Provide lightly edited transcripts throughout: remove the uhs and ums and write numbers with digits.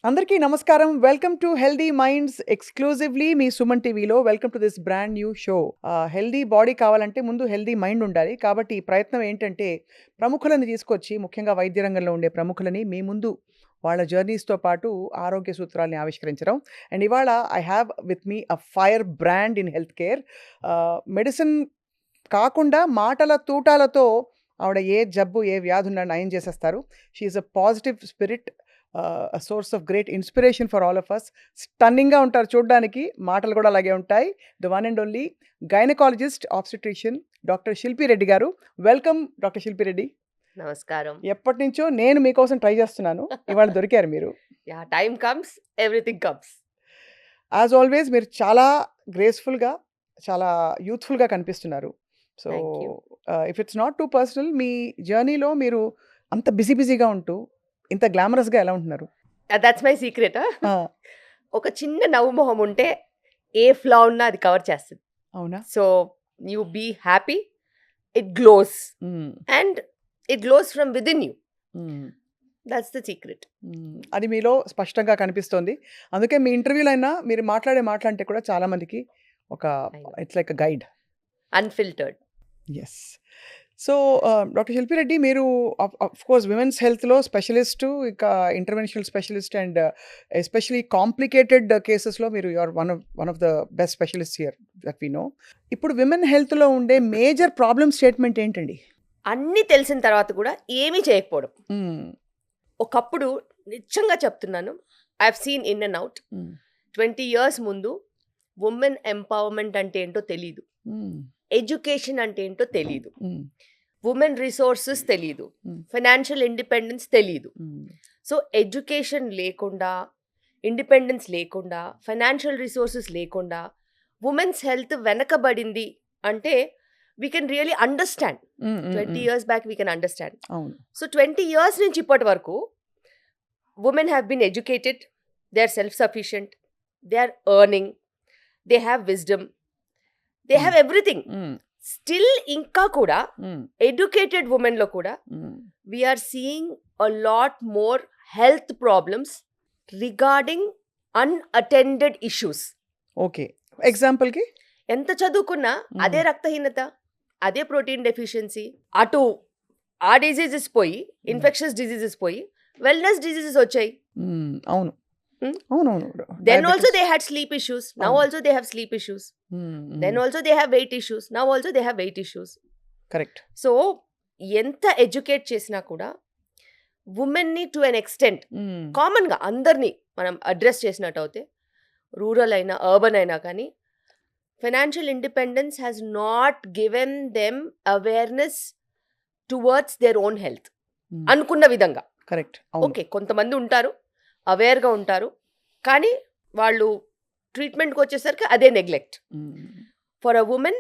అందరికీ నమస్కారం. Welcome to healthy minds exclusively మీ సుమన్ టీవీలో. Welcome to this brand new show. Healthy body కావాలంటే ముందు హెల్దీ మైండ్ ఉండాలి. కాబట్టి ఈ ప్రయత్నం ఏంటంటే ప్రముఖులను తీసుకొచ్చి, ముఖ్యంగా వైద్య రంగంలో ఉండే ప్రముఖులని మీ ముందు వాళ్ళ జర్నీస్‌తో పాటు ఆరోగ్య సూత్రాల్ని ఆవిష్కరించడం. అండ్ ఇవాళ I have with me a fire brand in health care. Medicine కాకుండా మాటల తూటాలతో ఆవిడ ఏ జబ్బు, ఏ వ్యాధి ఉన్నా నయం చేసేస్తారు. She is a positive spirit, a source of great inspiration for all of us. స్టన్నింగ్‌గా ఉంటారు చూడ్డానికి, మాటలు కూడా అలాగే ఉంటాయి. The one and only gynaecologist, obstetrician doctor Shilpi Reddy గారు. Welcome doctor Shilpi Reddy. నమస్కారం. ఎప్పటినుంచో నేను మీకోసం ట్రై చేస్తున్నాను. ఇవాళ దొరికారు మీరు. Time comes, everything comes. As always మీరు చాలా గ్రేస్‌ఫుల్‌గా, చాలా యూత్‌ఫుల్‌గా కనిపిస్తున్నారు. So, thank you. If it's not too personal, మీ జర్నీలో మీరు అంత బిజీగా ఉంటూ ఇంత గ్లామరస్‌గా ఎలా ఉంటున్నారు? That's my secret. ఆ! ఒక చిన్న నవ్వు మొహం ఉంటే ఏ ఫ్లా ఉన్నా అది కవర్ చేస్తుంది. అవునా? So you be happy, it glows hmm. And it glows from within you. Hmm. That's the secret. అది మీలో స్పష్టంగా కనిపిస్తోంది. అందుకే మీ ఇంటర్వ్యూలో అయినా మీరు మాట్లాడే మాటలంటే కూడా చాలా మందికి ఒక it's like a guide. Unfiltered. Yes. So, doctor Shilpi Reddy, మీరు ఆఫ్ కోర్స్ విమెన్స్ హెల్త్‌లో స్పెషలిస్టు, ఇంకా interventional specialist and especially complicated కేసెస్‌లో మీరు you are one of the best specialists here that we know. ఇప్పుడు విమెన్ హెల్త్‌లో ఉండే మేజర్ ప్రాబ్లమ్ స్టేట్మెంట్ ఏంటండి? అన్నీ తెలిసిన తర్వాత కూడా ఏమీ చేయకపోవడం. హ్మ్. ఒకప్పుడు నిజంగా చెప్తున్నాను, I have seen in and out. హ్మ్. 20 years ముందు ఉమెన్ ఎంపవర్మెంట్ అంటే ఏంటో తెలీదు, హ్మ్. ఎడ్యుకేషన్ అంటే ఏంటో తెలీదు, హ్మ్. ఉమెన్ రిసోర్సెస్ తెలీదు, Hmm. ఫైనాన్షియల్ ఇండిపెండెన్స్ తెలీదు. హ్మ్. సో ఎడ్యుకేషన్ లేకుండా, ఇండిపెండెన్స్ లేకుండా, ఫైనాన్షియల్ రిసోర్సెస్ లేకుండా ఉమెన్స్ హెల్త్ వెనకబడింది అంటే we can really understand. Hmm. 20 years back we can understand. అవును. సో 20 years నుంచి ఇప్పటి వరకు women have been educated, they are self sufficient, they are earning, they have wisdom, they have everything. Hmm. Still ఇంకా కూడా హ్మ్. Educated ఉమెన్లో కూడా హ్మ్. we are seeing a lot more health problems regarding unattended issues. Okay. ఎగ్జాంపుల్‌కి? ఎంత చదువుకున్నా అదే రక్తహీనత, అదే ప్రోటీన్ డెఫిషియన్సీ, అటు ఆ డిజీజెస్ పోయి, ఇన్ఫెక్షన్స్ డిజీజెస్ పోయి, వెల్నెస్ డిజీజెస్ వచ్చాయి. హ్మ్. అవును. Hmm? అవునవును. Then also diabetes. they had sleep issues. Now అవును. also they have sleep issues. హ్మ్. Then also they have weight issues. Now also they have weight issues. Correct. So ఎంత educate చేసినా కూడా ఉమెన్ని to an extent హ్మ్. కామన్గా అందరినీ మనం address చేసినట్టు అయితే, రూరల్ అయినా అర్బన్ అయినా కానీ, financial independence has not given them awareness towards their own health హ్మ్. అనుకున్న విధంగా. కరెక్ట్. అవును. ఓకే, కొంతమంది ఉంటారు అవేర్గా ఉంటారు, కానీ వాళ్ళు ట్రీట్మెంట్కి వచ్చేసరికి అదే నెగ్లెక్ట్. హ్మ్. For a women,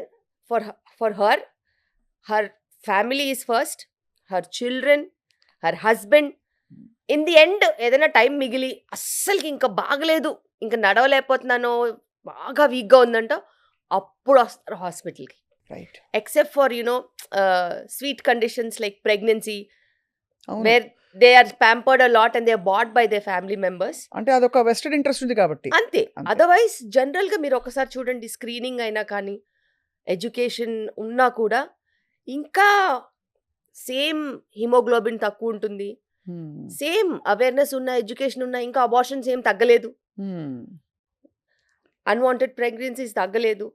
for her family is first, her children, her husband. In the end ఏదైనా టైం మిగిలి అస్సలకి ఇంకా బాగలేదు, ఇంకా నడవలేకపోతున్నాను, బాగా వీక్గా ఉందంట, అప్పుడు వస్తారు హాస్పిటల్కి. Right. Except for sweet conditions like pregnancy, అవును. Where they are pampered a lot and they are bought by they family members. అంటే అదొక వెస్టెడ్ ఇంట్రెస్ట్ ఉంది కాబట్టి. అంతే. అంతే. అదర్వైజ్ జనరల్గా మీరు ఒకసారి చూడండి, స్క్రీనింగ్ అయినా కానీ, ఎడ్యుకేషన్ ఉన్నా కూడా ఇంకా సేమ్ హిమోగ్లోబిన్ తక్కువ ఉంటుంది, హ్మ్. సేమ్ అవేర్నెస్ ఉన్న, ఎడ్యుకేషన్ ఉన్న, ఇంకా అబార్షన్స్ ఏం తగ్గలేదు, హ్మ్. అన్వాంటెడ్ ప్రెగ్నెన్సీస్ తగ్గలేదు.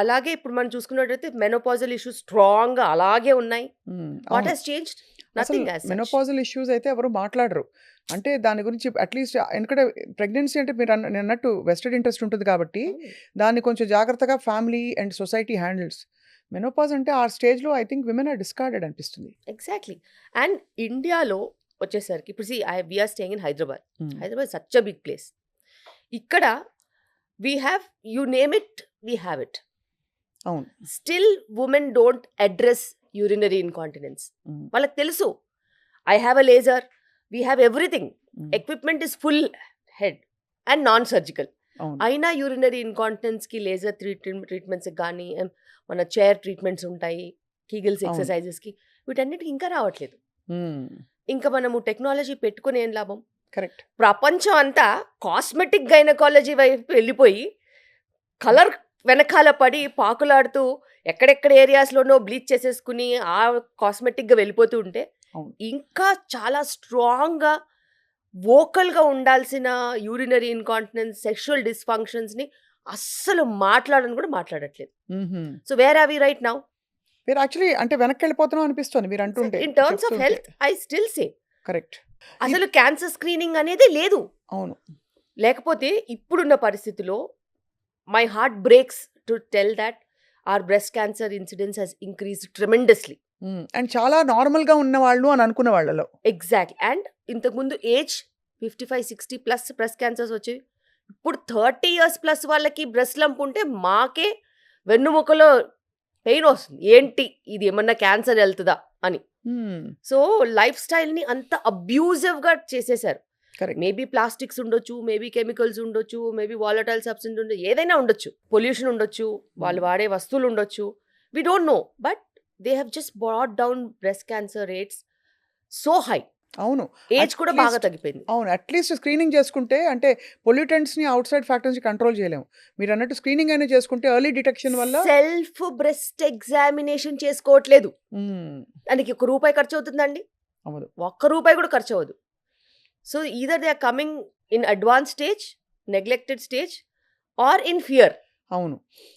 అలాగే ఇప్పుడు మనం చూసుకున్నట్టయితే మెనోపాజల్ ఇష్యూస్ స్ట్రాంగ్గా అలాగే ఉన్నాయి. హ్మ్. వాట్ అవును. Has changed? అసలు nothing as such. Menopausal issues అయితే ఎవరు మాట్లాడరు. అంటే దాని గురించి అట్‌లీస్ట్, ఎందుకంటే ప్రెగ్నెన్సీ అంటే నేనన్నట్టు వెస్టెడ్ ఇంట్రెస్ట్ ఉంటుంది కాబట్టి దాన్ని కొంచెం జాగ్రత్తగా family and society handles. Menopause అంటే ఆ స్టేజ్‌లో I think women are discarded అనిపిస్తుంది. ఎగ్జాక్ట్లీ. అండ్ ఇండియాలో వచ్చేసరికి ఇప్పుడు we are staying in Hyderabad. Hmm. Hyderabad such a big place. ఇక్కడ we have, you name it, we have it. అవును. Still women don't address urinary incontinence. Hmm. వాళ్ళకి తెలుసు, I have a laser, we have everything, hmm. Equipment is full head and non surgical. అవును. అయినా urinary ఇన్కాంటినెన్స్కి laser ట్రీట్మెంట్స్కి కానీ, మన chair treatments ఉంటాయి, Kegels అవును. ఎక్సర్సైజెస్కి, వీటన్నిటికి ఇంకా రావట్లేదు. హ్మ్. ఇంకా మనము టెక్నాలజీ పెట్టుకుని ఏం లాభం? కరెక్ట్. ప్రపంచం అంతా కాస్మెటిక్ గైనకాలజీ వైపు వెళ్ళిపోయి కలర్ వెనకాల పడి పాకులాడుతూ ఎక్కడెక్కడ ఏరియాస్‌లోనో బ్లీచ్ చేసేసుకుని ఆ కాస్మెటిక్‌గా వెళ్ళిపోతూ ఉంటే, అవును. ఇంకా చాలా స్ట్రాంగ్‌గా, వోకల్‌గా ఉండాల్సిన యూరినరీ ఇన్‌కాంటినెన్స్, సెక్షువల్ డిస్‌ఫంక్షన్స్‌ని అస్సలు మాట్లాడను కూడా మాట్లాడట్లేదు. హుహు. So where are we right now? మీరు యాక్చువల్లీ అంటే వెనక్కెళ్ళిపోతున్నాం అనిపిస్తోంది మీరు అంటుంటే. ఇన్ టర్మ్స్ ఆఫ్ చెప్తుంటే. Health I still say correct. అసలు క్యాన్సర్ స్క్రీనింగ్ అనేది లేదు. అవును. లేకపోతే ఇప్పుడున్న పరిస్థితిలో my heart breaks to tell that our breast cancer incidence has increased tremendously. And చాలా నార్మల్‌గా ఉన్నవాళ్ళు అని అనుకున్న వాళ్ళలో. Exactly. And ఇంతకుముందు ఏజ్ 55, 60 ప్లస్ బ్రెస్ట్ క్యాన్సర్స్ వచ్చేవి. ఇప్పుడు 30 ఇయర్స్ ప్లస్ వాళ్ళకి బ్రెస్ట్ లంప్ ఉంటే మాకే వెన్నుముకలో పెయిన్ వస్తుంది. ఏంటి ఇది ఏమన్నా క్యాన్సర్ వెళ్తుందా అని. సో లైఫ్ స్టైల్ని అంత అబ్యూజివ్గా చేసేసారు. కరెక్ట్. మేబీ ప్లాస్టిక్స్ ఉండొచ్చు, మేబీ కెమికల్స్ ఉండొచ్చు, మేబీ వాలటైల్ సబ్స్టెన్స్ ఉండొచ్చు, ఏదైనా ఉండొచ్చు, పొల్యూషన్ ఉండొచ్చు, వాళ్ళు వాడే వస్తువులు ఉండొచ్చు, we don't know, but they have just brought down breast cancer rates so high. అవును. ఏజ్ కూడా బాగా తగ్గిపోయింది. అవును. అట్లీస్ట్ స్క్రీనింగ్ చేసుకుంటే అంటే పొల్యూటెంట్స్‌ని అవుట్ సైడ్ ఫ్యాక్టర్స్‌ని కంట్రోల్ చేయలేము. మీరు అన్నట్టు స్క్రీనింగ్ అయినా చేసుకుంటే ఎర్లీ డిటెక్షన్ వల్ల సెల్ఫ్ బ్రెస్ట్ ఎగ్జామినేషన్ చేసుకోవట్లేదు. దానికి ₹1 ఖర్చు అవుతుందండి? అవ్వదు. ₹1 కూడా ఖర్చు అవ్వదు. So either they are coming in advance stage, neglected stage or in fear. అవును.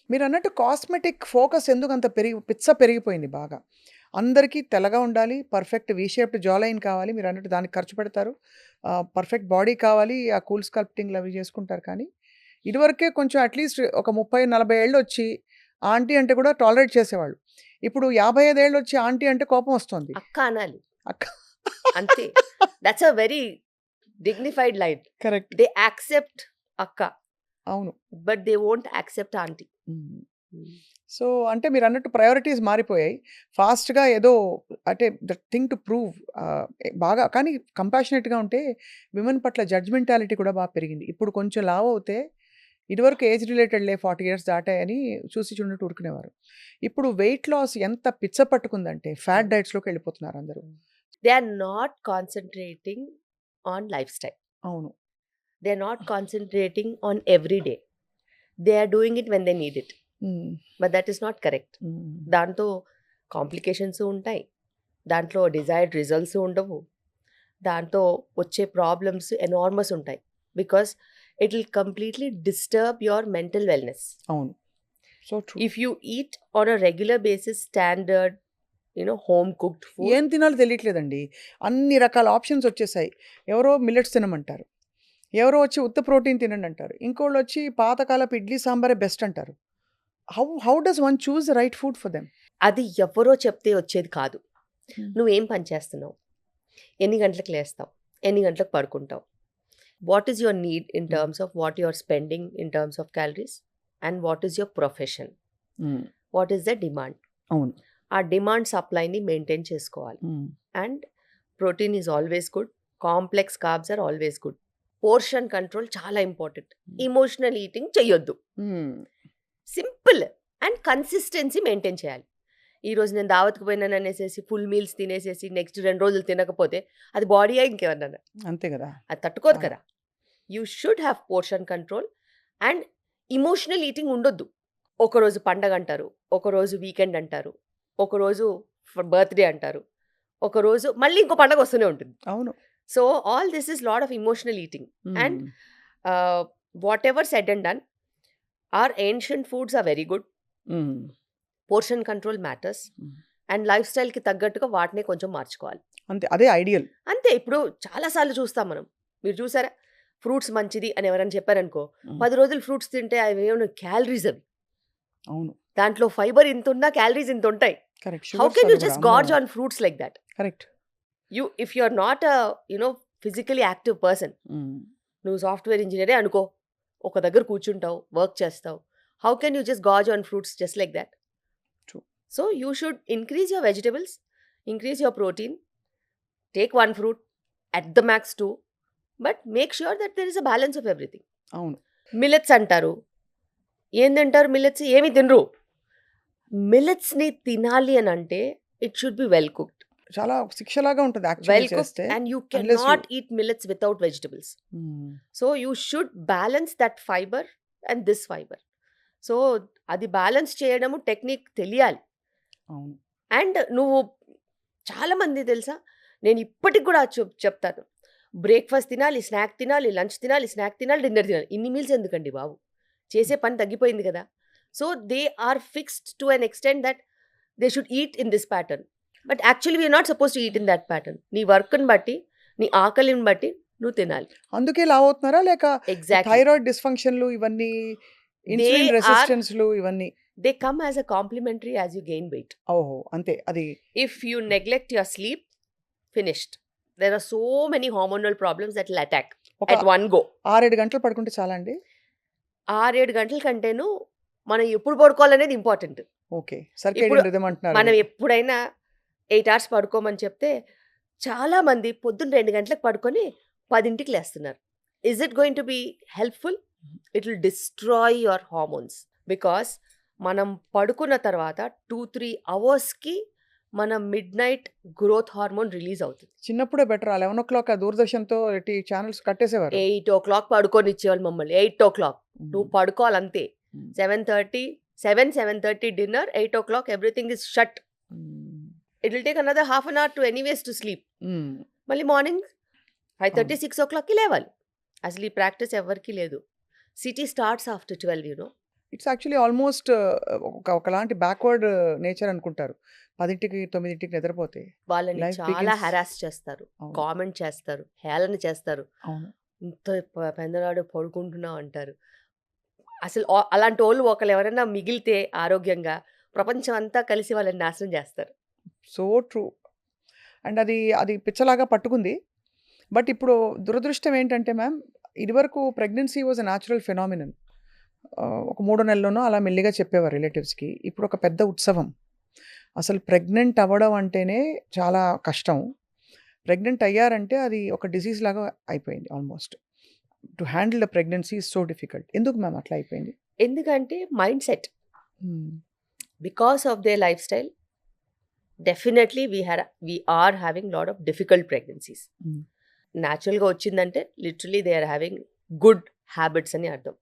మీరు అన్నట్టు కాస్మెటిక్ ఫోకస్ ఎందుకు అంత పెరిగిపోయింది బాగా. అందరికీ తెల్లగా ఉండాలి, పర్ఫెక్ట్ వి షేప్డ్ జా లైన్ కావాలి, మీరు అన్నట్టు దానికి ఖర్చు పెడతారు. పర్ఫెక్ట్ బాడీ కావాలి, ఆ కూల్ స్కల్ప్టింగ్‌లు అవి చేసుకుంటారు. కానీ ఇదివరకే కొంచెం అట్లీస్ట్ ఒక 30, 40 ఏళ్ళు వచ్చి ఆంటీ అంటే కూడా టాలరేట్ చేసేవాళ్ళు. ఇప్పుడు 55 ఏళ్ళు వచ్చి ఆంటీ అంటే కోపం వస్తుంది. అక్క అనాలి అక్క. అంతే. That's a very dignified line. Correct. They accept అక్క, అవును. But they won't accept aunty. So అంటే మీరు అన్నట్టు ప్రయారిటీస్ మారిపోయాయి. ఫాస్ట్‌గా ఏదో అంటే ద థింగ్ టు ప్రూవ్ బాగా కానీ కంపాషనేట్‌గా ఉంటే విమెన్ పట్ల జడ్జ్‌మెంటాలిటీ కూడా బాగా పెరిగింది. ఇప్పుడు కొంచెం లావు అవుతే ఇదివరకు ఏజ్ రిలేటెడ్‌లే 40 ఇయర్స్ దాటాయని చూసి చూడనట్టు ఊరుకునేవారు. ఇప్పుడు వెయిట్ లాస్ ఎంత పిచ్చ పట్టుకుందంటే ఫ్యాట్ డైట్స్‌లోకి వెళ్ళిపోతున్నారు అందరూ. They are not concentrating on lifestyle. అవును. They are not concentrating on every day. They are doing it when they need it. But that is not correct. దాంతో కాంప్లికేషన్స్ ఉంటాయి, దాంట్లో desired results ఉండవు, దాంతో వచ్చే ప్రాబ్లమ్స్ ఎనార్మస్ ఉంటాయి. Because it will completely disturb your mental wellness. అవును. So true. If you eat on a regular basis standard home cooked food, ఏం తినాలో తెలియట్లేదండి. అన్ని రకాల ఆప్షన్స్ వచ్చేసాయి. ఎవరో మిల్లెట్స్ తినమంటారు, ఎవరో వచ్చి ఉత్త ప్రోటీన్ తినండి అంటారు, ఇంకోళ్ళు వచ్చి పాతకాలపు ఇడ్లీ సాంబారే బెస్ట్ అంటారు. How does one choose the right food for them? అది ఎవరో చెప్తే వచ్చేది కాదు. నువ్వేం పని చేస్తున్నావు, ఎన్ని గంటలకు లేస్తావు, ఎన్ని గంటలకు పడుకుంటావు, what is your need in terms of what you are spending in terms of calories, and what is your profession, what is the demand. అవును. ఆ డిమాండ్ సప్లైని మెయింటైన్ చేసుకోవాలి. And protein is always good, complex carbs are always good, portion control చాలా important, emotional eating చెయ్యొద్దు, simple and consistency maintain చేయాలి. ఈరోజు నేను దావత్కి పోయినాను అనేసి ఫుల్ మీల్స్ తినేసేసి నెక్స్ట్ 2 రోజులు తినకపోతే అది బాడీయే ఇంకేమన్నా, అంతే కదా, అది తట్టుకోదు కదా. You should have portion control and emotional eating ఉండొద్దు. ఒకరోజు పండగ అంటారు, ఒకరోజు వీకెండ్ అంటారు, ఒకరోజు బర్త్డే అంటారు, ఒకరోజు మళ్ళీ ఇంకో పండగ వస్తూనే ఉంటుంది. అవును. So all this is lot of emotional eating. And whatever said and done, our ancient foods are very good. Portion control matters. And లైఫ్ స్టైల్కి తగ్గట్టుగా వాటిని కొంచెం మార్చుకోవాలి. అంతే, అదే ఐడియల్. అంతే. ఇప్పుడు చాలాసార్లు చూస్తాం మనం, మీరు చూసారా, ఫ్రూట్స్ మంచిది అని ఎవరైనా చెప్పారనుకో, 10 రోజులు ఫ్రూట్స్ తింటే అవి ఏమైనా క్యాలరీస్ అవి. అవును. దాంట్లో ఫైబర్ ఇంత ఉన్నా క్యాలరీస్ ఇంత ఉంటాయి. Correct. How can you just gorge on fruits like that? Correct. If you are not physically active person, నువ్వు సాఫ్ట్వేర్ ఇంజనీరే అనుకో, ఒక దగ్గర కూర్చుంటావు, వర్క్ చేస్తావు, how can you just gorge on fruits just like that? True. So you should increase your vegetables, increase your protein, take 1 fruit, at the max 2, but make sure that there is a balance of everything. అవును. Millets అంటారు, ఏం తింటారు millets? ఏమి తినరు. మిల్లెట్స్ని తినాలి అని అంటే it should be well cooked. చాలా శిక్షలాగా ఉంటది యాక్చువల్లీ well cooked, చేస్తే. and you Unless cannot eat millets without vegetables. So you should balance that fiber and this fiber. So అది బ్యాలెన్స్ చేయడము టెక్నిక్ తెలియాలి. అవును. అండ్ నువ్వు చాలా మంది తెలుసా, నేను ఇప్పటికి కూడా చెప్తాను, బ్రేక్ఫాస్ట్ తినాలి, స్నాక్ తినాలి, లంచ్ తినాలి, స్నాక్ తినాలి, డిన్నర్ తినాలి. ఇన్ని మీల్స్ ఎందుకండి బాబు, చేసే పని తగ్గిపోయింది కదా. So they are fixed to an extent that they should eat in this pattern, but actually we're not supposed to eat in that pattern. నీ వర్క్ని బట్టి, నీ ఆకలిని బట్టి నువ్వు తినాలి. అందుకే లావు అవుతున్నారా లేక ఎగ్జాక్ట్లీ. థైరాయిడ్ డిస్ఫంక్షన్లు ఇవన్నీ, ఇన్సులిన్ రెసిస్టెన్స్లు ఇవన్నీ? They come as a complementary as you gain weight. ఓహో, అంతే. అది If you neglect your sleep, finished. There are so many hormonal problems that will attack ఒక at one go. 6-7 గంటలు పడుకుంటే చాలా అండి? 6-7 గంటల కంటేను మనం ఎప్పుడు పడుకోవాలనేది ఇంపార్టెంట్. ఓకే, ఇప్పుడు సర్కేడియన్ రిథమ్ అంటున్నారు. మనం ఎప్పుడైనా 8 hours పడుకోమని చెప్తే చాలా మంది పొద్దున్న 2 గంటలకు పడుకొని 10ంటికి లేస్తున్నారు. Is it going to be helpful? It will destroy your hormones, because మనం పడుకున్న తర్వాత 2-3 అవర్స్కి మన mid night growth hormone release అవుతుంది. చిన్నప్పుడే బెటర్. 11 o'clock దూరదర్శన్తో channels కట్టేసేవారు. 8 o'clock పడుకొని ఇచ్చేవాళ్ళు మమ్మల్ని. 8 o'clock నువ్వు పడుకోవాలంతే. 7:30 dinner, 8 o'clock everything is shut. It will take another half an hour to anyways to sleep. మళ్ళీ మార్నింగ్ 5:30, 6 o'clockకి లేవాలి. అసలు ఈ ప్రాక్టీస్ ఎవరికి లేదు. City starts after 12, you know. It's actually almost ఒకలాంటి బ్యాక్వర్డ్ నేచర్ అనుకుంటారు. 10ంటికి 9ంటికి నిద్రపోతే వాళ్ళని Life చాలా begins. హెరాస్ చేస్తారు, అవును. కామెంట్ చేస్తారు, హేళన చేస్తారు. అవును. ఇంత పెందలాడు పడుకుంటున్నావు అంటారు. అసలు అలాంటి వాళ్ళు ఒకళ్ళు ఎవరైనా మిగిలితే ఆరోగ్యంగా, ప్రపంచం అంతా కలిసి వాళ్ళని నాశనం చేస్తారు. So true. అండ్ అది అది పిచ్చలాగా పట్టుకుంది. బట్ ఇప్పుడు దురదృష్టం ఏంటంటే మ్యామ్, ఇదివరకు pregnancy was a natural phenomenon. ఒక 3 నెలల్లోనో అలా మెల్లిగా చెప్పేవారు రిలేటివ్స్కి. ఇప్పుడు ఒక పెద్ద ఉత్సవం. అసలు ప్రెగ్నెంట్ అవ్వడం అంటేనే చాలా కష్టం. ప్రెగ్నెంట్ అయ్యారంటే అది ఒక డిసీజ్ లాగా అయిపోయింది almost. To handle the pregnancy is so difficult. ఎందుకు మ్యామ్ అట్లా అయిపోయింది? ఎందుకంటే mindset, because of they lifestyle, definitely we are having lot of difficult pregnancies. న్యాచురల్గా వచ్చిందంటే literally they are having good habits అని అర్థం.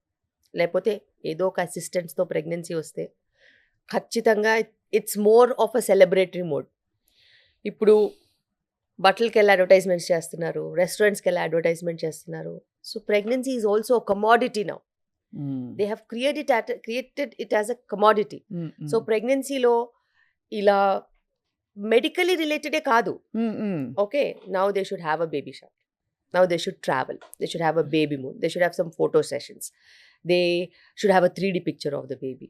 లేకపోతే ఏదో ఒక అసిస్టెంట్స్తో ప్రెగ్నెన్సీ వస్తే ఖచ్చితంగా it's more of a celebratory mode. ఇప్పుడు బట్టలకి వెళ్ళి అడ్వర్టైజ్మెంట్స్ చేస్తున్నారు, రెస్టారెంట్స్కి వెళ్ళి అడ్వర్టైజ్మెంట్ చేస్తున్నారు. So pregnancy is also a commodity now. They have created it as a commodity. So ప్రెగ్నెన్సీలో ఇలా మెడికలీ రిలేటెడే కాదు. Okay, now they should have a baby shower, now they should travel, they should have a baby moon, they should have some photo sessions, they should have a 3D picture of the baby,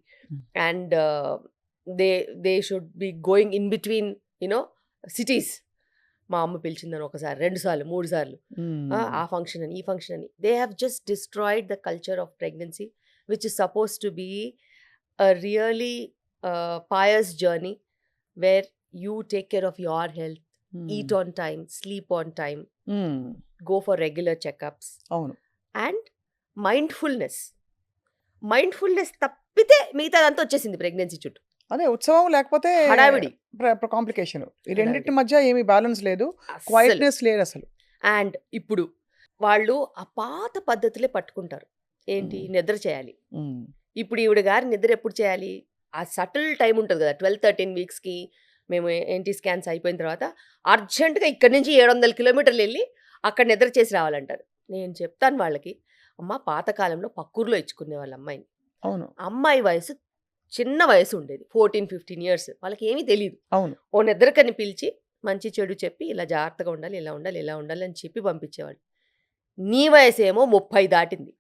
and they should be going in between, you know, cities. మా అమ్మ పిలిచిందని ఒకసారి, 2 సార్లు, 3 సార్లు, ఆ function అని, ఈ function అని. They have just destroyed the culture of pregnancy, which is suppose to be a really pious journey where you take care of your health, eat on time, sleep on time, go for regular checkups, అవును. and mindfulness తప్పితే మిగతాదంతా వచ్చేసింది pregnancy చుట్టూ. అదే ఉత్సవం లేకపోతే హడావిడి, complication. ఈ రెండింటి మధ్య ఏమీ బ్యాలెన్స్ లేదు, అస్సలు. క్వైట్నెస్ లేదు అసలు. అండ్ ఇప్పుడు వాళ్ళు ఆ పాత పద్ధతులే పట్టుకుంటారు. ఏంటి, నిద్ర చేయాలి. ఇప్పుడు ఈవిడ గారి నిద్ర ఎప్పుడు చేయాలి? ఆ సటిల్ టైం ఉంటుంది కదా, 12-13 వీక్స్కి మేము ఎన్టీ స్కాన్స్ అయిపోయిన తర్వాత అర్జెంటుగా ఇక్కడి నుంచి 700 కిలోమీటర్లు వెళ్ళి అక్కడ నిద్ర చేసి రావాలంటారు. నేను చెప్తాను వాళ్ళకి, అమ్మ పాతకాలంలో పక్కూర్లో ఇచ్చుకునే వాళ్ళ అమ్మాయిని. అవును. అమ్మాయి వయసు చిన్న వయసు ఉండేది, 14-15 years. వాళ్ళకి ఏమీ తెలియదు. అవును. ఓ నిద్రకని పిలిచి మంచి చెడు చెప్పి ఇలా జాగ్రత్తగా ఉండాలి, ఇలా ఉండాలి, ఇలా ఉండాలి అని చెప్పి పంపించేవాడు. నీ వయసు ఏమో 30 దాటింది,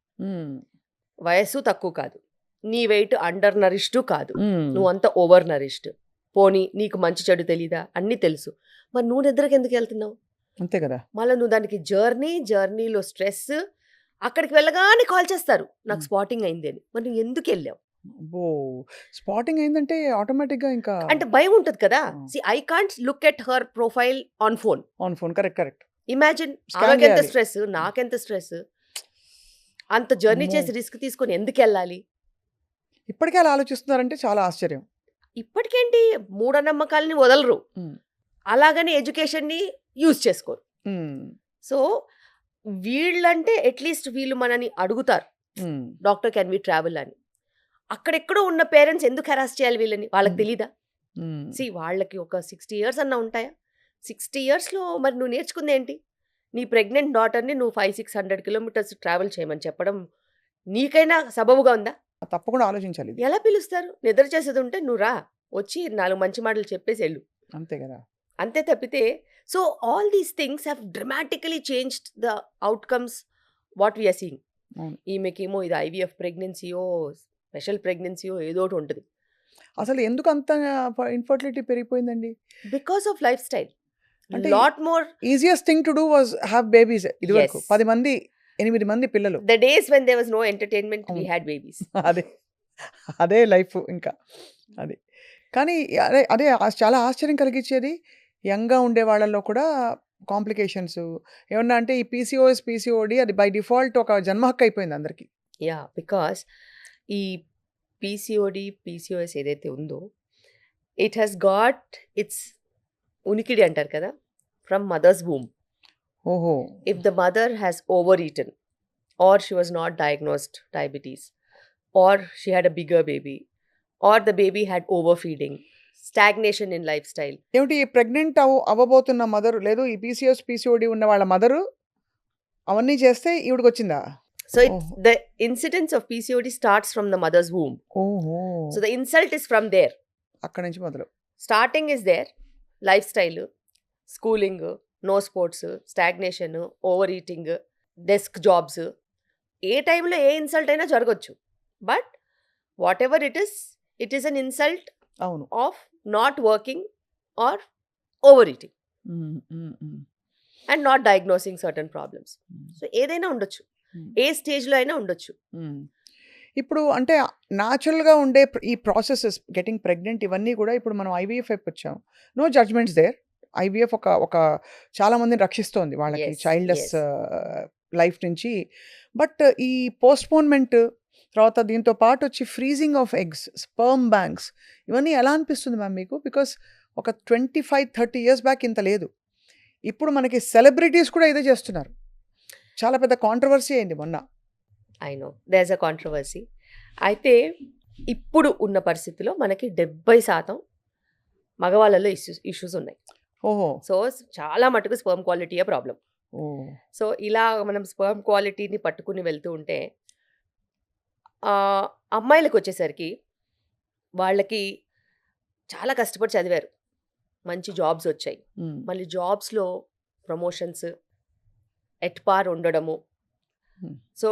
వయసు తక్కువ కాదు, నీ వెయిట్ అండర్ నరిష్డ్ కాదు, నువ్వంతా ఓవర్ నరిష్డ్. పోనీ నీకు మంచి చెడు తెలీదా? అన్నీ తెలుసు, మరి నువ్వు నిద్రకి ఎందుకు వెళ్తున్నావు? అంతే కదా. మళ్ళీ నువ్వు దానికి జర్నీలో స్ట్రెస్, అక్కడికి వెళ్ళగానే కాల్ చేస్తారు నాకు స్పాటింగ్ అయింది అని. మరి నువ్వు ఎందుకు వెళ్ళావు? స్పాటింగ్ అయిందంటే ఆటోమేటిక్గా ఇంకా అంటే భయం ఉంటుంది కదా. See I can't look at her profile on phone. Correct. Imagine, Scan ఆమెకెంత చేయాలి. స్ట్రెస్, నాకెంత స్ట్రెస్. అంత జర్నీ అమ్మో. చేసి రిస్క్ తీసుకొని ఎందుకు వెళ్ళాలి? ఇప్పటికే అలా ఆలోచిస్తున్నారంటే చాలా ఆశ్చర్యం. ఇప్పటికేంటి, మూఢనమ్మకాలని వదలరు. అలాగని ఎడ్యుకేషన్ని యూజ్ చేసుకోరు. ఉమ్, సో వీళ్ళంటే అట్లీస్ట్ వీళ్ళు మనని అడుగుతారు, ఉమ్, డాక్టర్ కెన్ వి ట్రావెల్ అని. అక్కడెక్కడో ఉన్న పేరెంట్స్ ఎందుకు హెరాస్ చేయాలి వీళ్ళని, వాళ్ళకి Hmm. తెలీదా? ఉమ్. వాళ్ళకి ఒక 60 ఇయర్స్ అన్నా ఉంటాయా? 60 ఇయర్స్లో మరి నువ్వు నేర్చుకుంది ఏంటి? నీ ప్రెగ్నెంట్ డాటర్ని నువ్వు 500-600 కిలోమీటర్స్ ట్రావెల్ చేయమని చెప్పడం నీకైనా సబబుగా ఉందా? తప్పకుండా ఆలోచించాలి ఇది. ఎలా పిలుస్తారు? నిద్ర చేసేది ఉంటే నువ్వు రా, వచ్చి 4 మంచి మాటలు చెప్పేసి వెళ్ళు, అంతే కదా. అంతే తప్పితే. So all these things have dramatically changed the outcomes what we're seeing. అవును. ఈమెకేమో ఇది ఐవీఎఫ్ ప్రెగ్నెన్సీయో స్పెషల్ ప్రెగ్నెన్సీయో ఏదో ఒకటి ఉంటుంది. అసలు ఎందుకు అంత ఇన్ఫర్టిలిటీ పెరిగిపోయిందండి? Because of lifestyle. అంటే lot more easiest thing to do was have babies. ఇదివరకు Yes. 10 మంది 8 మంది పిల్లలు. The days when there was no entertainment we అవును. Had babies. అదే అదే లైఫ్ ఇంకా అది. కానీ అదే అదే చాలా ఆశ్చర్యం కలిగించేది, యంగ్గా ఉండే వాళ్ళల్లో కూడా కాంప్లికేషన్స్ ఏమన్నా అంటే ఈ పీసీఓఎస్ పీసీఓడి అది బై డిఫాల్ట్ ఒక జన్మ హక్కు అయిపోయింది అందరికి. యా, బికాస్ ఈ పీసీఓడి పీసీఓఎస్ ఏదైతే ఉందో ఇట్ హ్యాస్ గాట్ ఇట్స్ ఉనికిడి అంటారు కదా ఫ్రమ్ మదర్స్ వూమ్. ఓహో. If the mother has overeaten, or she was not diagnosed diabetes, or she had a bigger baby, or the baby had overfeeding, stagnation in lifestyle. ఏమిటి ఈ pregnant అవ్వబోతున్న mother లేదు ఈ PCS PCOD ఉన్న వాళ్ళ mother అవన్నీ చేస్తే ఈవిడికి వచ్చిందా? So Oh. the incidence of PCOD starts from the mother's womb. ఓహో. So the insult is from there. అక్కడ నుంచి మొదలు. Starting is there, lifestyle, schooling, no sports, stagnation, overeating, desk jobs. ఏ టైంలో ఏ ఇన్సల్ట్ అయినా జరగచ్చు. But whatever it is an insult అవును. Of not working or overeating um, um, um, and not diagnosing certain problems. Um, so ఏదైనా ఉండొచ్చు, ఉమ్. ఏ స్టేజ్లో అయినా ఉండొచ్చు. ఉమ్. ఇప్పుడు అంటే న్యాచురల్గా ఉండే ఈ ప్రాసెసెస్ గెటింగ్ ప్రెగ్నెంట్ ఇవన్నీ కూడా ఇప్పుడు మనం ఐవీఎఫ్ వైపు వచ్చాం. No judgements there. ఐవీఎఫ్ ఒక ఒక చాలా మందిని రక్షిస్తోంది వాళ్ళకి Yes, చైల్డ్లెస్ yes. లైఫ్ నుంచి. బట్ ఈ పోస్ట్పోన్మెంట్ తర్వాత దీంతో పాటు వచ్చి freezing of eggs, sperm banks ఇవన్నీ ఎలా అనిపిస్తుంది మ్యామ్ మీకు? బికాస్ ఒక 25-30 ఇయర్స్ బ్యాక్ ఇంత లేదు. ఇప్పుడు మనకి సెలబ్రిటీస్ కూడా ఇదే చేస్తున్నారు. చాలా పెద్ద కాంట్రవర్సీ అయింది మొన్న. I know there is a controversy. అయితే ఇప్పుడు ఉన్న పరిస్థితిలో మనకి 70% మగవాళ్ళలో ఇష్యూస్ ఉన్నాయి. ఓహో. సో చాలా మటుకు స్పర్మ్ క్వాలిటీయే ప్రాబ్లం. ఓ. సో ఇలా మనం స్పర్మ్ క్వాలిటీని పట్టుకుని వెళ్తూ ఉంటే అమ్మాయిలకు వచ్చేసరికి వాళ్ళకి చాలా కష్టపడి చదివారు, మంచి జాబ్స్ వచ్చాయి, ఉమ్, మళ్ళీ జాబ్స్లో ప్రమోషన్స్ ఎట్పార్ ఉండడము. Hmm. సో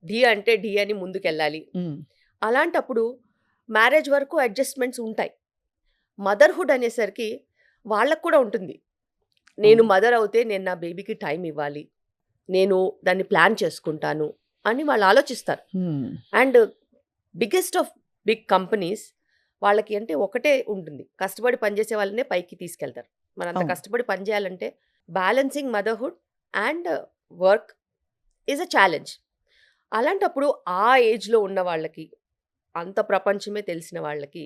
డి అంటే డి అని ముందుకెళ్ళాలి. ఉమ్, అలాంటప్పుడు మ్యారేజ్ వరకు అడ్జస్ట్మెంట్స్ ఉంటాయి. మదర్హుడ్ అనేసరికి వాళ్ళకు కూడా ఉంటుంది, నేను అవును. మదర్ అవుతే నేను నా బేబీకి టైం ఇవ్వాలి, నేను దాన్ని ప్లాన్ చేసుకుంటాను అని వాళ్ళు ఆలోచిస్తారు. Um, and biggest of big companies వాళ్ళకి అంటే ఒకటే ఉంటుంది, కష్టపడి పనిచేసే వాళ్ళనే పైకి తీసుకెళ్తారు. మనం అంత అవును. కష్టపడి పనిచేయాలంటే balancing motherhood and work is a challenge. అలాంటప్పుడు ఆ ఏజ్లో ఉన్న వాళ్ళకి, అంత ప్రపంచమే తెలిసిన వాళ్ళకి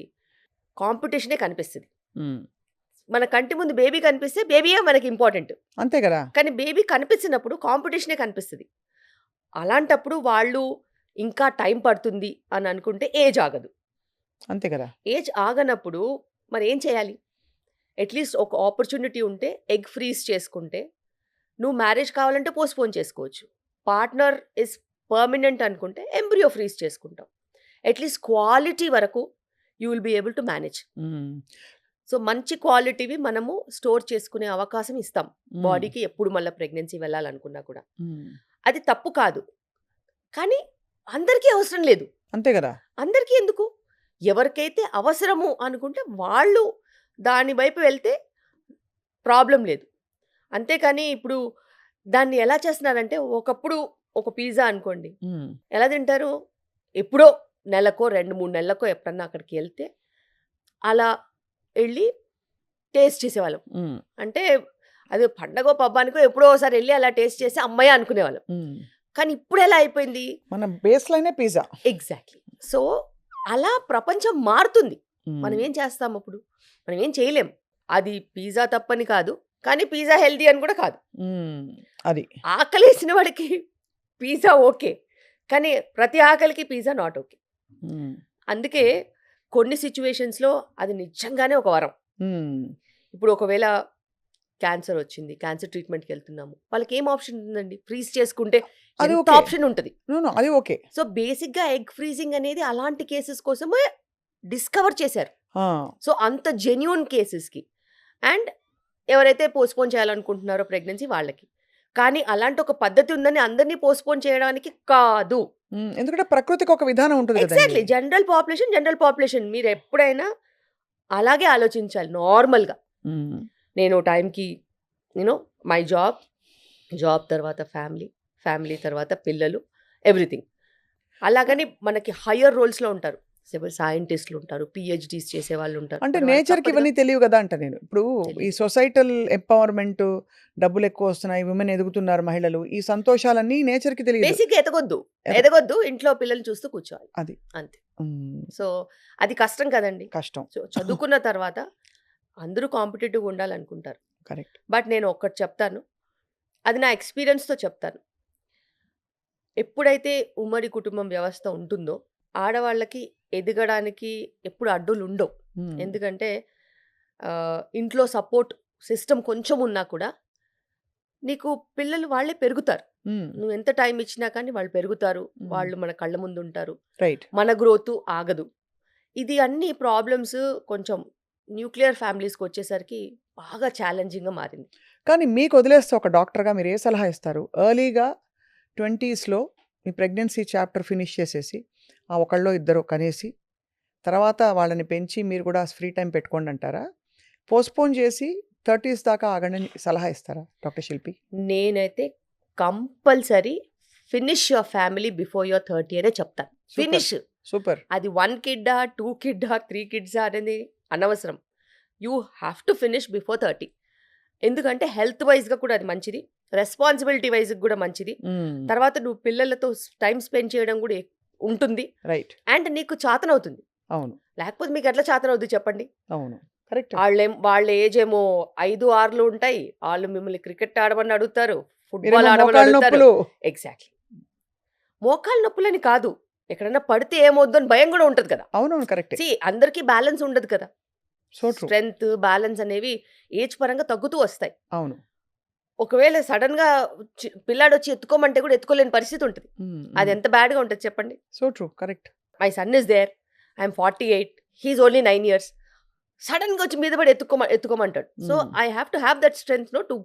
కాంపిటీషనే కనిపిస్తుంది. ఉమ్. మన కంటి ముందు బేబీ కనిపిస్తే బేబీయే మనకి ఇంపార్టెంట్, అంతే కదా. కానీ బేబీ కనిపించినప్పుడు కాంపిటీషనే కనిపిస్తుంది. అలాంటప్పుడు వాళ్ళు ఇంకా టైం పడుతుంది అని అనుకుంటే ఏజ్ ఆగదు. అంతే కదా. ఏజ్ ఆగనప్పుడు మరి ఏం చేయాలి? అట్లీస్ట్ ఒక ఆపర్చునిటీ ఉంటే ఎగ్ ఫ్రీజ్ చేసుకుంటే, నువ్వు మ్యారేజ్ కావాలంటే పోస్ట్పోన్ చేసుకోవచ్చు. పార్ట్నర్ ఇస్ పర్మనెంట్ అనుకుంటే ఎంబ్రియో ఫ్రీజ్ చేసుకుంటాం. అట్లీస్ట్ క్వాలిటీ వరకు you will be able to manage. Um, so మంచి క్వాలిటీవి మనము స్టోర్ చేసుకునే అవకాశం ఇస్తాం ఉమ్, బాడీకి, ఎప్పుడు మళ్ళీ ప్రెగ్నెన్సీ వెళ్ళాలనుకున్నా కూడా. ఉమ్. అది తప్పు కాదు, కానీ అందరికీ అవసరం లేదు. అంతే కదా. అందరికీ ఎందుకు? ఎవరికైతే అవసరము అనుకుంటే వాళ్ళు దాని వైపు వెళ్తే ప్రాబ్లం లేదు. అంతేకాని ఇప్పుడు దాన్ని ఎలా చేస్తున్నారంటే, ఒకప్పుడు ఒక పిజ్జా అనుకోండి, ఉమ్, ఎలా తింటారు? ఎప్పుడో నెలకో 2-3 నెలలకో ఎప్పుడన్నా అక్కడికి వెళ్తే అలా వెళ్ళి టేస్ట్ చేసేవాళ్ళం. ఉమ్, అంటే అది పండగో పబ్బానికో ఎప్పుడో ఒకసారి వెళ్ళి అలా టేస్ట్ చేసి అమ్మాయి అనుకునేవాళ్ళం. ఉమ్. కానీ ఇప్పుడు ఎలా అయిపోయింది? మన బేస్ లైనే పిజ్జా. ఎగ్జాక్ట్లీ. సో అలా ప్రపంచం మారుతుంది. ఉమ్, మనం ఏం చేస్తాం అప్పుడు? మనం ఏం చేయలేం. అది పిజ్జా తప్పని కాదు. కానీ పిజ్జా హెల్తీ అని కూడా కాదు. అది. ఆకలేసిన వాడికి పిజ్జా ఓకే. కానీ ప్రతి ఆకలికి పిజ్జా నాట్ ఓకే. అందుకే కొన్ని సిట్యుయేషన్స్‌లో అది నిజంగానే ఒక వరం. ఇప్పుడు ఒకవేళ క్యాన్సర్ వచ్చింది. క్యాన్సర్ ట్రీట్మెంట్‌కి వెళ్తున్నాము. వాళ్ళకి ఏం ఆప్షన్ ఉందండి? ఫ్రీజ్ చేసుకుంటే అది ఎంత ఓకే. ఆప్షన్ ఉంటది. అది ఓకే. సో, బేసిక్‌గా ఎగ్ ఫ్రీజింగ్ అనేది అలాంటి కేసెస్ కోసమే డిస్కవర్ చేశారు. సో, అంత జెన్యూన్ కేసెస్‌కి. అండ్ ఎవరైతే పోస్ట్‌పోన్ చేయాలనుకుంటున్నారో ప్రెగ్నెన్సీ వాళ్ళకి. కానీ అలాంటి ఒక పద్ధతి ఉందని అందరిని పోస్ట్‌పోన్ చేయడానికి కాదు. ఎందుకంటే ప్రకృతికి ఒక విధానం ఉంటుంది ఎగ్జాక్ట్‌లీ. కదండీ. జనరల్ పాపులేషన్ మీరెప్పుడైనా అలాగే ఆలోచించాలి నార్మల్‌గా. నేను టైంకి మై జాబ్ తర్వాత ఫ్యామిలీ తర్వాత పిల్లలు, ఎవ్రీథింగ్. అలాగని మనకి హయ్యర్ రోల్స్‌లో ఉంటారు. సైంటిస్టులు ఉంటారు, పీహెచ్‌డీస్ చేసేవాళ్ళు ఉంటారు. అంటే మరి వాళ్ళకి నేచర్‌కి తప్పదుగా. ఇవన్నీ తెలియవు కదా అంట నేను. ఇప్పుడు ఈ తెలీదు. సొసైటల్ ఎంపవర్‌మెంట్, డబ్బులు ఎక్కువ వస్తున్నాయి, విమెన్ ఎదుగుతున్నారు మహిళలు. ఈ సంతోషాలన్నీ నేచర్‌కి తెలియదు. బేసిక్‌గా ఎదగొద్దు. ఎద ఎదగొద్దు. ఇంట్లో పిల్లల్ని చూస్తూ కూర్చోవాలి. అది. అంతే. హ్మ్. సో, అది కష్టం కదండీ. కష్టం. సో, చదువుకున్న తర్వాత అందరూ కాంపిటీటివ్‌గా ఉండాలనుకుంటారు. కరెక్ట్. బట్ నేను ఒక్కటి చెప్తాను. అది నా ఎక్స్‌పీరియన్స్‌తో చెప్తాను. ఎప్పుడైతే ఉమ్మడి కుటుంబం వ్యవస్థ ఉంటుందో, ఆడవాళ్ళకి ఎదగడానికి ఎప్పుడు అడ్డులుండవు. ఎందుకంటే ఇంట్లో సపోర్ట్ సిస్టమ్ కొంచెం ఉన్నా కూడా నీకు పిల్లలు వాళ్ళే పెరుగుతారు. నువ్వు ఎంత టైం ఇచ్చినా కానీ వాళ్ళు పెరుగుతారు. వాళ్ళు మన కళ్ళ ముందు ఉంటారు. రైట్. మన గ్రోత్ ఆగదు. ఇది అన్ని ప్రాబ్లమ్స్ కొంచెం న్యూక్లియర్ ఫ్యామిలీస్‌కి వచ్చేసరికి బాగా ఛాలెంజింగ్‌గా మారింది. కానీ మీకు వదిలేస్తే ఒక డాక్టర్‌గా మీరు ఏ సలహా ఇస్తారు? ఎర్లీగా 20స్‌లో మీ ప్రెగ్నెన్సీ చాప్టర్ ఫినిష్ చేసేసి, ఆ ఒకళ్ళో ఇద్దరో కనేసి, తర్వాత వాళ్ళని పెంచి మీరు కూడా ఫ్రీ టైమ్ పెట్టుకోండి అంటారా? పోస్ట్‌పోన్ చేసి 30స్ దాకా ఆగండి అని సలహా ఇస్తారా డాక్టర్ శిల్పి? నేనైతే compulsory finish your family before your 30 అనే చెప్తాను. ఫినిష్. సూపర్. అది 1 కిడ్డా, 2 కిడ్డా, 3 కిడ్సా అనేది అనవసరం. You have to finish before 30. ఎందుకంటే హెల్త్ వైజ్‌గా కూడా అది మంచిది. రెస్పాన్సిబిలిటీ వైజ్‌గా కూడా మంచిది. తర్వాత నువ్వు పిల్లలతో టైం స్పెండ్ చేయడం కూడా ఉంటుంది. రైట్. అండ్ నీకు చాతనవుతుంది. అవును. లేకపోతే మీకు ఎట్లా చాతనవుద్ది చెప్పండి? అవును. కరెక్ట్. వాళ్ళ ఏజ్ ఏమో 5, 6లు ఉంటాయి. వాళ్ళు మిమ్మల్ని క్రికెట్ ఆడమని అడుగుతారు. ఫుట్బాల్ మీరేమో ఆడమని మోకాళ్ళ అడుగుతారు. నొప్పులు. ఎగ్జాక్ట్‌లీ. మోకాళ్ళ నొప్పులని కాదు. ఎక్కడన్నా పడితే ఏమవుద్దో అని భయం కూడా ఉంటది కదా! అవునవును. కరెక్టే. అందరికీ బ్యాలెన్స్ ఉండదు కదా! So true. స్ట్రెంగ్త్, బ్యాలెన్స్ అనేవి ఏజ్ పరంగా తగ్గుతూ వస్తాయి. అవును. ఒకవేళ సడెన్‌గా పిల్లాడొచ్చి ఎత్తుకోమంటే కూడా ఎత్తుకోలేని పరిస్థితి ఉంటది. అది ఎంత బ్యాడ్‌గా ఉంటది చెప్పండి? So true. Correct. My son is there. I am 48. He is only 9 years. సడెన్‌గా వచ్చి మీద పడి ఎత్తుకోమంటాడు. So, I have to have that strength to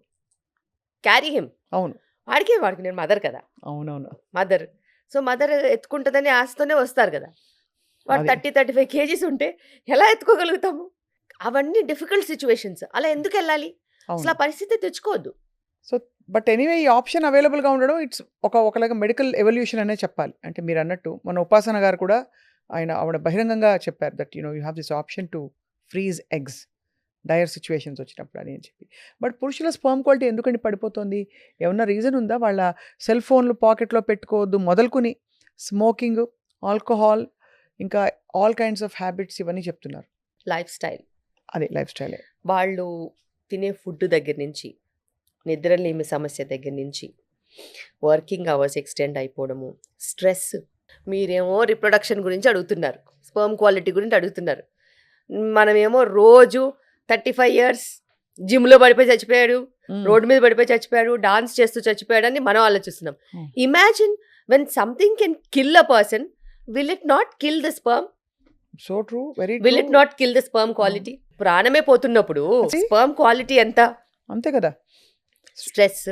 carry him. అవును. వాడికి నేను మదర్ కదా! అవునవును. మదర్. సో, మదర్ ఎత్తుకుంటదని ఆశతోనే వస్తారు కదా! వాడు అది. 30, 35 కేజీస్ ఉంటే ఎలా ఎత్తుకోగలుగుతాము? అవన్నీ డిఫికల్ట్ సిట్యుయేషన్స్. అలా ఎందుకెళ్ళాలి? అసలు ఆ అవును. పరిస్థితి తెచ్చుకోవద్దు. సో బట్ ఎనీవే ఈ ఆప్షన్ అవైలబుల్‌గా ఉండడం ఇట్స్ ఒకలాగా మెడికల్ ఎవల్యూషన్ అనే చెప్పాలి. అంటే మీరన్నట్టు మన ఉపాసన గారు కూడా ఆవిడ బహిరంగంగా చెప్పారు that you have this option to freeze eggs dire situations వచ్చినప్పుడు అని చెప్పి. బట్ పురుషుల స్పర్మ్ క్వాలిటీ ఎందుకండి పడిపోతుంది? ఏమన్నా రీజన్ ఉందా? వాళ్ళ సెల్ ఫోన్లు పాకెట్‌లో పెట్టుకోవద్దు మొదలుకొని స్మోకింగ్, ఆల్కహాల్, ఇంకా ఆల్ కైండ్స్ ఆఫ్ హ్యాబిట్స్ ఇవన్నీ చెప్తున్నారు. Life style. అదే లైఫ్ స్టైలే. వాళ్ళు తినే ఫుడ్ దగ్గర నుంచి, నిద్రలేమి సమస్య దగ్గర నుంచి, వర్కింగ్ అవర్స్ ఎక్స్టెండ్ అయిపోవడము, స్ట్రెస్. మీరేమో రిప్రొడక్షన్ గురించి అడుగుతున్నారు. స్పర్మ్ క్వాలిటీ గురించి అడుగుతున్నారు. మనమేమో రోజు 35 ఇయర్స్ జిమ్‌లో పడిపోయి చచ్చిపోయాడు, రోడ్డు మీద పడిపోయి చచ్చిపోయాడు, డాన్స్ చేస్తూ చచ్చిపోయాడు అని మనం ఆలోచిస్తున్నాం. Imagine when something can kill a person, will it not kill the sperm? So true. Very will it not kill the sperm quality? ప్రాణమే పోతున్నప్పుడు స్పర్మ్ క్వాలిటీ ఎంత? అంతే కదా. స్ట్రెస్.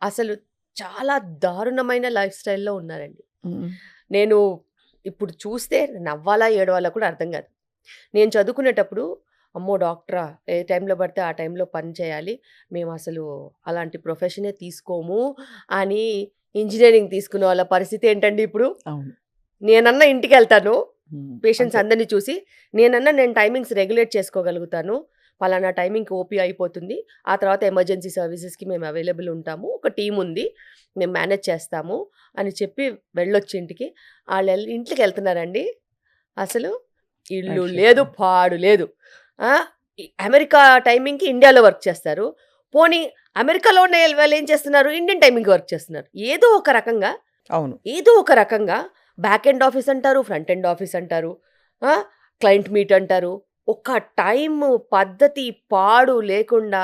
అసలు చాలా దారుణమైన లైఫ్ స్టైల్‌లో ఉన్నారండి. నేను ఇప్పుడు చూస్తే నవ్వాలా, ఏడవాలా కూడా అర్థం కాదు. నేను చదువుకునేటప్పుడు అమ్మో డాక్టరా, ఏ టైంలో పడితే ఆ టైంలో పని చేయాలి, మేము అసలు అలాంటి ప్రొఫెషనే తీసుకోము అని ఇంజినీరింగ్ తీసుకునే వాళ్ళ పరిస్థితి ఏంటండి ఇప్పుడు? అవును. నేనన్నా ఇంటికి వెళ్తాను పేషెంట్స్ అంతే. అందరినీ చూసి, నేను టైమింగ్స్ రెగ్యులేట్ చేసుకోగలుగుతాను, పలానా టైమింగ్కి ఓపీ అయిపోతుంది, ఆ తర్వాత ఎమర్జెన్సీ సర్వీసెస్కి మేము అవైలబుల్ ఉంటాము, ఒక టీం ఉంది, మేము మేనేజ్ చేస్తాము అని చెప్పి వెళ్ళొచ్చి ఇంటికి. వాళ్ళు ఇంటికి వెళ్తున్నారండి, అసలు ఇల్లు అయ్యో. లేదు, పాడు లేదు. అమెరికా టైమింగ్కి ఇండియాలో వర్క్ చేస్తారు. పోనీ అమెరికాలో ఉన్న వాళ్ళు ఏం చేస్తున్నారు, ఇండియన్ టైమింగ్కి వర్క్ చేస్తున్నారు. ఏదో ఒక రకంగా బ్యాక్ ఎండ్ ఆఫీస్ అంటారు, ఫ్రంట్ ఎండ్ ఆఫీస్ అంటారు, క్లయింట్ మీట్ అంటారు. ఒక టైం పద్ధతి పాడు లేకుండా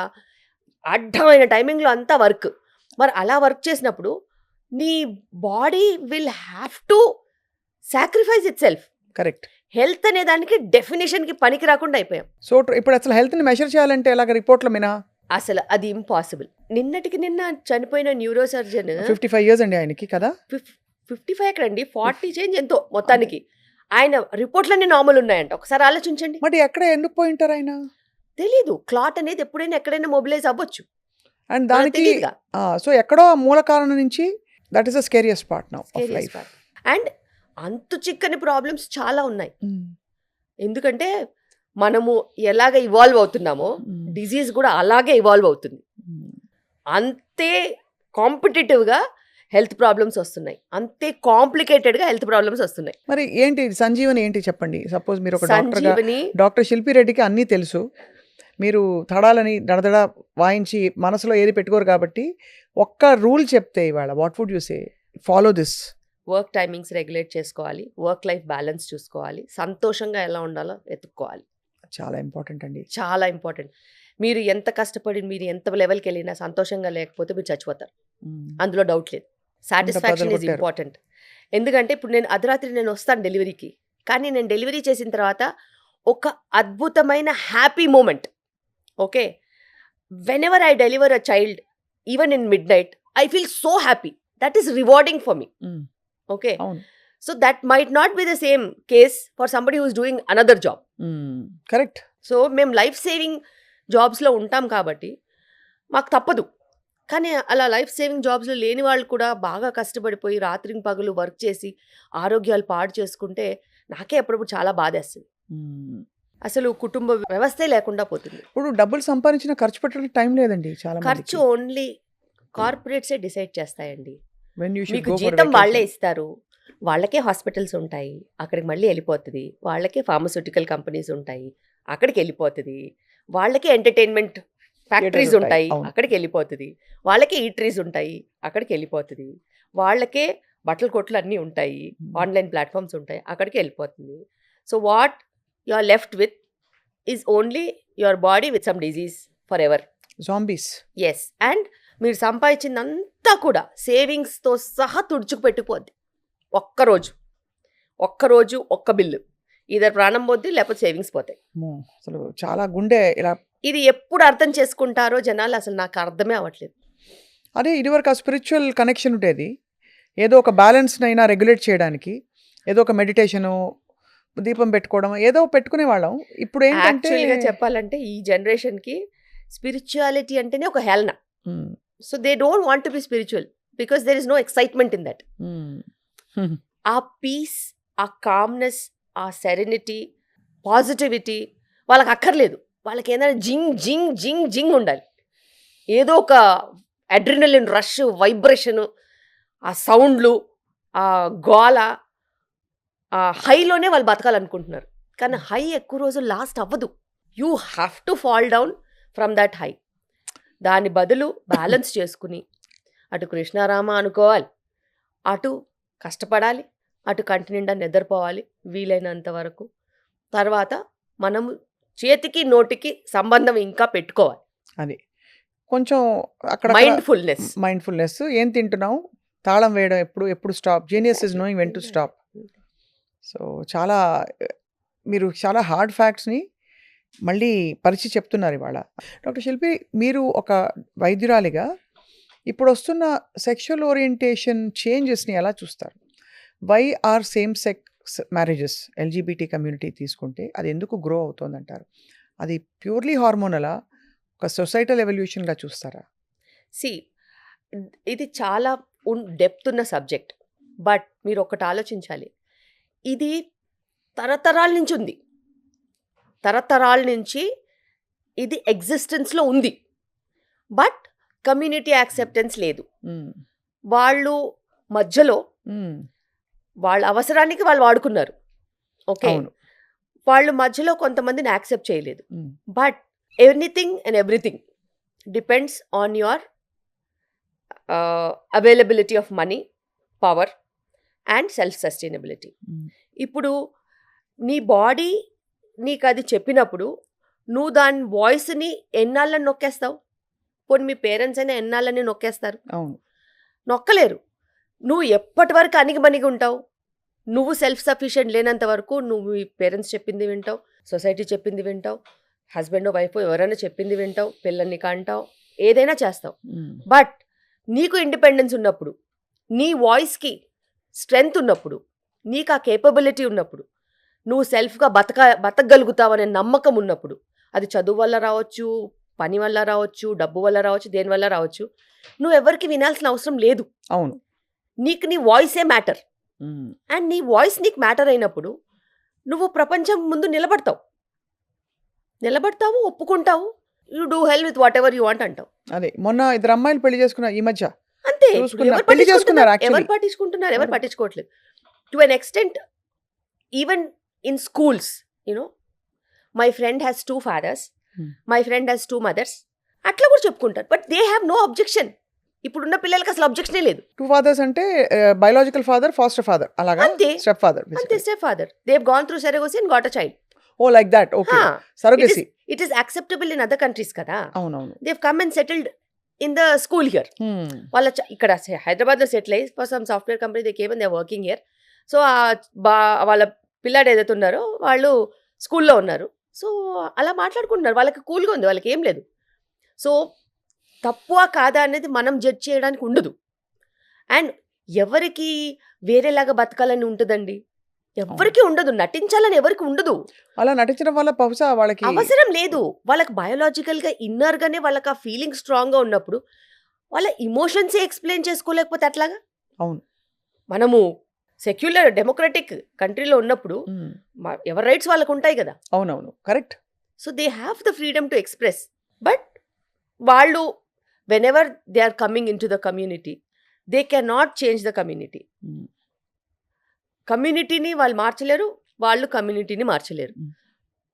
అడ్డమైన టైమింగ్లో అంతా వర్క్. మరి అలా వర్క్ చేసినప్పుడు నీ body will have to sacrifice it self. Correct. Health అనే దానికి డెఫినేషన్కి పనికి రాకుండా అయిపోయాం. సో ఇప్పుడు అసలు హెల్త్ని మెజర్ చేయాలంటే ఎలాగ, రిపోర్ట్ల మినా? అసలు అది ఇంపాసిబుల్. నిన్నటికి నిన్న చనిపోయిన న్యూరో సర్జన్ 55 years అండి ఆయనకి కదా. 55 ఎక్కడండి, 40 చేంజ్ ఎంతో మొత్తానికి. ఆయన రిపోర్ట్లన్నీ నార్మల్ ఉన్నాయంట. ఒకసారి ఆలోచించండి. మరి ఎక్కడ ఎందుకు పోయింటారు ఆయన? తెలీదు. క్లాట్ అనేది ఎప్పుడైనా ఎక్కడైనా మొబిలైజ్ అవ్వచ్చు. అండ్ దానికి సో ఎక్కడో మూల కారణం నుంచి that is the scariest part now of life. And అంతు చిక్కని ప్రాబ్లమ్స్ చాలా ఉన్నాయి. ఎందుకంటే మనము ఎలాగ ఇవాల్వ్ అవుతున్నామో డిజీజ్ కూడా అలాగే ఇవాల్వ్ అవుతుంది. అంతే కాంపిటేటివ్గా హెల్త్ ప్రాబ్లమ్స్ వస్తున్నాయి, అంతే కాంప్లికేటెడ్గా హెల్త్ ప్రాబ్లమ్స్ వస్తున్నాయి. మరి ఏంటి సంజీవని ఏంటి చెప్పండి. సపోజ్ మీరు ఒక సంజీవని డాక్టర్ శిల్పి రెడ్డికి అన్నీ తెలుసు, మీరు తడాలని దడదడ వాయించి మనసులో ఏది పెట్టుకోరు కాబట్టి ఒక్క రూల్ చెప్తే ఇవాళ what would you say? Follow this. Work timings regulate చేసుకోవాలి, వర్క్ లైఫ్ బ్యాలెన్స్ చూసుకోవాలి, సంతోషంగా ఎలా ఉండాలో ఎత్తుక్కోవాలి. చాలా ఇంపార్టెంట్ అండి, చాలా ఇంపార్టెంట్. మీరు ఎంత కష్టపడి మీరు ఎంత లెవెల్కి వెళ్ళినా సంతోషంగా లేకపోతే మీరు చచ్చిపోతారు, అందులో డౌట్ లేదు. Satisfaction is important. ఎందుకంటే ఇప్పుడు నేను అర్ధరాత్రి నేను వస్తాను డెలివరీకి, కానీ నేను డెలివరీ చేసిన తర్వాత ఒక అద్భుతమైన happy moment. Okay, whenever I deliver a child even in midnight I feel so happy. That is rewarding for me. Okay, so that might not be the same case for somebody who is doing another job. Correct. So మేము life saving జాబ్స్లో ఉంటాం కాబట్టి మాకు తప్పదు. కానీ అలా life saving జాబ్స్లో లేని వాళ్ళు కూడా బాగా కష్టపడిపోయి రాత్రి పగలు వర్క్ చేసి ఆరోగ్యాలు పాడు చేసుకుంటే నాకే అప్పుడప్పుడు చాలా బాధేస్తుంది. అసలు కుటుంబ వ్యవస్థే లేకుండా పోతుంది. ఇప్పుడు డబ్బులు సంపాదించిన ఖర్చు పెట్టడానికి టైం లేదండి. చాలా ఖర్చు ఓన్లీ కార్పొరేట్సే డిసైడ్ చేస్తాయండి. మీకు మీకు జీతం వాళ్ళే ఇస్తారు, వాళ్ళకే హాస్పిటల్స్ ఉంటాయి, అక్కడికి మళ్ళీ వెళ్ళిపోతుంది. వాళ్ళకే ఫార్మస్యూటికల్ కంపెనీస్ ఉంటాయి, అక్కడికి వెళ్ళిపోతుంది. వాళ్ళకే ఎంటర్టైన్మెంట్ ఫ్యాక్టరీస్ ఉంటాయి, అక్కడికి వెళ్ళిపోతుంది. వాళ్ళకే ఈటరీస్ ఉంటాయి, అక్కడికి వెళ్ళిపోతుంది. వాళ్ళకే బట్టల కొట్లు అన్నీ ఉంటాయి, ఆన్లైన్ ప్లాట్ఫామ్స్ ఉంటాయి, అక్కడికి వెళ్ళిపోతుంది. So what you are left with is only your body with some disease forever. Zombies. Yes. And మీరు సంపాదించిందంతా కూడా సేవింగ్స్తో సహా తుడుచుకు పెట్టుకుపోద్ది. ఒక్కరోజు ఒక్క బిల్లు, ఇద్దరు ప్రాణం పోద్ది, లేకపోతే సేవింగ్స్ పోతాయి. అసలు చాలా గుండె ఇలా. ఇది ఎప్పుడు అర్థం చేసుకుంటారో జనాలు అసలు నాకు అర్థమే అవ్వట్లేదు. అదే ఇదివరకు ఆ స్పిరిచువల్ కనెక్షన్ ఉండేది, ఏదో ఒక బ్యాలెన్స్నైనా రెగ్యులేట్ చేయడానికి ఏదో ఒక మెడిటేషను, దీపం పెట్టుకోవడం, ఏదో పెట్టుకునే వాళ్ళం. ఇప్పుడు ఏంటంటే యాక్చువల్గా చెప్పాలంటే ఈ జనరేషన్కి స్పిరిచువాలిటీ అంటేనే ఒక హేళన. So they don't want to be spiritual because there is no excitement in that. ఆ పీస్, ఆ కామ్నెస్, ఆ సెరెనిటీ, పాజిటివిటీ వాళ్ళకి అక్కర్లేదు. వాళ్ళకి ఏదైనా జింగ్ జింగ్ జింగ్ జింగ్ ఉండాలి. ఏదో ఒక అడ్రినలిన్ రష్, వైబ్రేషను, ఆ సౌండ్లు, ఆ గోల, ఆ హైలోనే వాళ్ళు బతకాలనుకుంటున్నారు. కానీ హై ఎక్కువ రోజులు లాస్ట్ అవ్వదు. You have to fall down from that high. దాని బదులు బ్యాలెన్స్ చేసుకుని అటు కృష్ణారామ అనుకోవాలి, అటు కష్టపడాలి, అటు కంటి నిండా నిద్రపోవాలి వీలైనంత వరకు. తర్వాత మనము చేతికి నోటికి సంబంధం ఇంకా పెట్టుకోవాలి. అది కొంచెం అక్కడ మైండ్ఫుల్నెస్. ఏం తింటున్నావు, తాళం వేయడం, ఎప్పుడు stop. Genius is knowing when to stop. So మీరు చాలా హార్డ్ ఫ్యాక్ట్స్ని మళ్ళీ పరిచి చెప్తున్నారు ఇవాళ. డాక్టర్ శిల్పి, మీరు ఒక వైద్యురాలిగా ఇప్పుడు వస్తున్న సెక్షువల్ ఓరియంటేషన్ చేంజెస్ని ఎలా చూస్తారు? Why are same sex marriages, LGBT community తీసుకుంటే అది ఎందుకు గ్రో అవుతుందంటారు? అది ప్యూర్లీ హార్మోనలా, ఒక సొసైటల్ ఎవల్యూషన్గా చూస్తారా? ఇది చాలా డెప్త్ ఉన్న సబ్జెక్ట్. బట్ మీరు ఒకటి ఆలోచించాలి, ఇది తరతరాల నుంచి ఉంది. తరతరాల నుంచి ఇది ఎగ్జిస్టెన్స్లో ఉంది. బట్ కమ్యూనిటీ యాక్సెప్టెన్స్ లేదు. వాళ్ళు మధ్యలో వాళ్ళ అవసరానికి వాళ్ళు వాడుకున్నారు. ఓకే, వాళ్ళు మధ్యలో కొంతమందిని యాక్సెప్ట్ చేయలేదు. But anything and everything depends on your availability of money, power and self sustainability. ఇప్పుడు నీ బాడీ నీకు అది చెప్పినప్పుడు నువ్వు దాని వాయిస్ని ఎన్నాళ్ళని నొక్కేస్తావు? పోనీ మీ పేరెంట్స్ అయినా ఎన్నాళ్ళని నొక్కేస్తారు? అవును. నొక్కలేరు. నువ్వు ఎప్పటి వరకు అణిగిమణిగి ఉంటావు? నువ్వు సెల్ఫ్ సఫిషియెంట్ లేనంత వరకు నువ్వు మీ పేరెంట్స్ చెప్పింది వింటావు, సొసైటీ చెప్పింది వింటావు, హస్బెండ్ వైఫ్ ఎవరైనా చెప్పింది వింటావు, పిల్లల్ని కంటావు, ఏదైనా చేస్తావు. బట్ నీకు ఇండిపెండెన్స్ ఉన్నప్పుడు, నీ వాయిస్కి స్ట్రెంగ్త్ ఉన్నప్పుడు, నీకు ఆ కేపబిలిటీ ఉన్నప్పుడు, నువ్వు సెల్ఫ్గా బతకగలుగుతావనే నమ్మకం ఉన్నప్పుడు, అది చదువు వల్ల రావచ్చు, పని వల్ల రావచ్చు, డబ్బు వల్ల రావచ్చు, దేని వల్ల రావచ్చు, నువ్వు ఎవరికి వినాల్సిన అవసరం లేదు. అవును. నీకు నీ వాయిసే మ్యాటర్. అండ్ నీ వాయిస్ నీకు మ్యాటర్ అయినప్పుడు నువ్వు ప్రపంచం ముందు నిలబడతావు, ఒప్పుకుంటావు. You do hell with whatever you want అంటావు. అదే మొన్న ఇద్దరు అమ్మాయిలు పెళ్లి చేసుకున్నారు ఈ మధ్య. అంతే. చూసుకున్నా- పెళ్లి చేసుకున్నారు ఎవరు actually. పట్టించుకుంటున్నారు? ఎవరు పట్టించుకోవట్లేదు. To an extent even in schools, you know, my friend has 2 fathers, my friend has 2 mothers, అట్లా కూడా చెప్పుకుంటారు. But they have no objection. ఇప్పుడున్న పిల్లలకి అసలు అబ్జెక్షనే లేదు. 2 fathers అంటే బయోలాజికల్ ఫాదర్, ఫాస్టర్ ఫాదర్, అలాగా అంతే. Step father. అంతే, step father. They have gone through surrogacy and got a child. Oh like that. Okay. Surrogacy. It is acceptable in other countries కదా. అవునవును. They have come and settled in the school here. వాళ్ళ ఇక్కడ హైదరాబాద్లో settle అయ్యి for some software company they came and they working here. So వాళ్ళ పిల్లాడు ఏదైతే ఉన్నారో వాళ్ళు స్కూల్లో ఉన్నారు. సో అలా మాట్లాడుకుంటున్నారు. వాళ్ళకి కూల్గా ఉంది, వాళ్ళకి ఏం లేదు. సో తక్కువ కాదా అనేది మనం జడ్జ్ చేయడానికి ఉండదు. అండ్ ఎవరికి వేరేలాగా బతకాలని ఉంటుందండి? ఎవరికి ఉండదు. నటించాలని ఎవరికి ఉండదు. అలా నటించడం వల్ల బహుశా వాళ్ళకి అవసరం లేదు. వాళ్ళకి బయోలాజికల్గా ఇన్నర్గానే వాళ్ళకి ఆ ఫీలింగ్ స్ట్రాంగ్గా ఉన్నప్పుడు వాళ్ళ ఇమోషన్సే ఎక్స్ప్లెయిన్ చేసుకోలేకపోతే అట్లాగా. అవును. మనము సెక్యులర్ డెమోక్రటిక్ కంట్రీలో ఉన్నప్పుడు ఎవరి రైట్స్ వాళ్ళకు ఉంటాయి కదా. అవునవును, correct. So they have the freedom to express. But వాళ్ళు whenever they are coming into the community, they cannot change the community. కమ్యూనిటీని వాళ్ళు మార్చలేరు, వాళ్ళు కమ్యూనిటీని మార్చలేరు.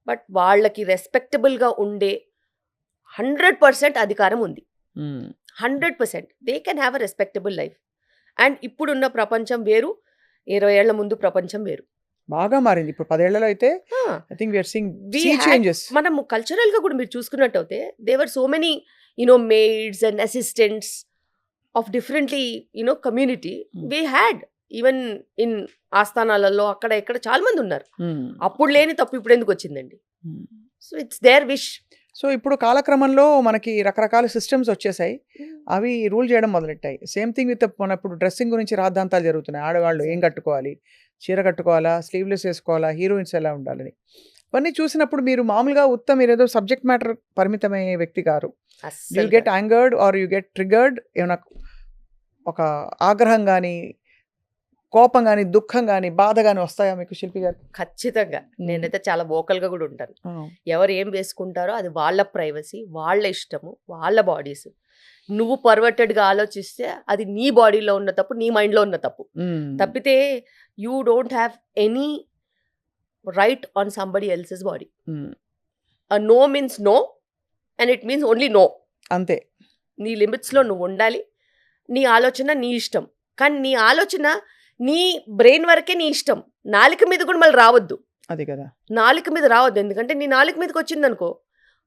బట్ వాళ్ళకి రెస్పెక్టబుల్గా ఉండే 100% అధికారం ఉంది. 100% they can have a respectable life. And ఇప్పుడున్న ప్రపంచం వేరు, 20 ఏళ్ల ముందు ప్రపంచం వేరు. బాగా మారింది. ఇప్పుడు 10 ఏళ్లలో అయితే I think we are seeing changes. మనము కల్చరల్గా కూడా మీరు చూసుకున్నట్టయితే there are so many maids and assistants of differently community we had even in ఆస్థానాలలో అక్కడ ఇక్కడ చాలా మంది ఉన్నారు. అప్పుడు లేని తప్పు ఇప్పుడు ఎందుకు వచ్చిందండి? So it's their wish. So ఇప్పుడు కాలక్రమంలో మనకి రకరకాల సిస్టమ్స్ వచ్చేసాయి, అవి రూల్ చేయడం మొదలెట్టాయి. సేమ్ థింగ్ విత్ మన ఇప్పుడు డ్రెస్సింగ్ గురించి రాద్ధాంతాలు జరుగుతున్నాయి. ఆడవాళ్ళు ఏం కట్టుకోవాలి, చీర కట్టుకోవాలా, స్లీవ్లెస్ వేసుకోవాలా, హీరోయిన్స్ ఎలా ఉండాలని. ఇవన్నీ చూసినప్పుడు మీరు మామూలుగా మీరు ఏదో సబ్జెక్ట్ మ్యాటర్ పరిమితమయ్యే వ్యక్తి గారు. You get angered or you get triggered? ఏమైనా ఒక ఆగ్రహం కానీ, కోపం కానీ, దుఃఖం కానీ, బాధ కానీ వస్తాయా మీకు శిల్పి గారు? ఖచ్చితంగా. నేనైతే చాలా వోకల్గా కూడా ఉంటాను. ఎవరు ఏం వేసుకుంటారో అది వాళ్ళ ప్రైవసీ, వాళ్ళ ఇష్టము, వాళ్ళ బాడీస్. నువ్వు పర్వర్టెడ్గా ఆలోచిస్తే అది నీ బాడీలో ఉన్న తప్పు, నీ మైండ్లో ఉన్న తప్పు. తప్పితే you don't have any right on somebody else's body. No means no and it means only no. అంతే. నీ లిమిట్స్లో నువ్వు ఉండాలి. నీ ఆలోచన నీ ఇష్టం, కానీ నీ ఆలోచన నీ బ్రెయిన్ వరకే నీ ఇష్టం. నాలుక మీద కూడా మళ్ళీ రావద్దు. అది కదా, నాలుక మీద రావద్దు. ఎందుకంటే నీ నాలుక మీదకి వచ్చిందనుకో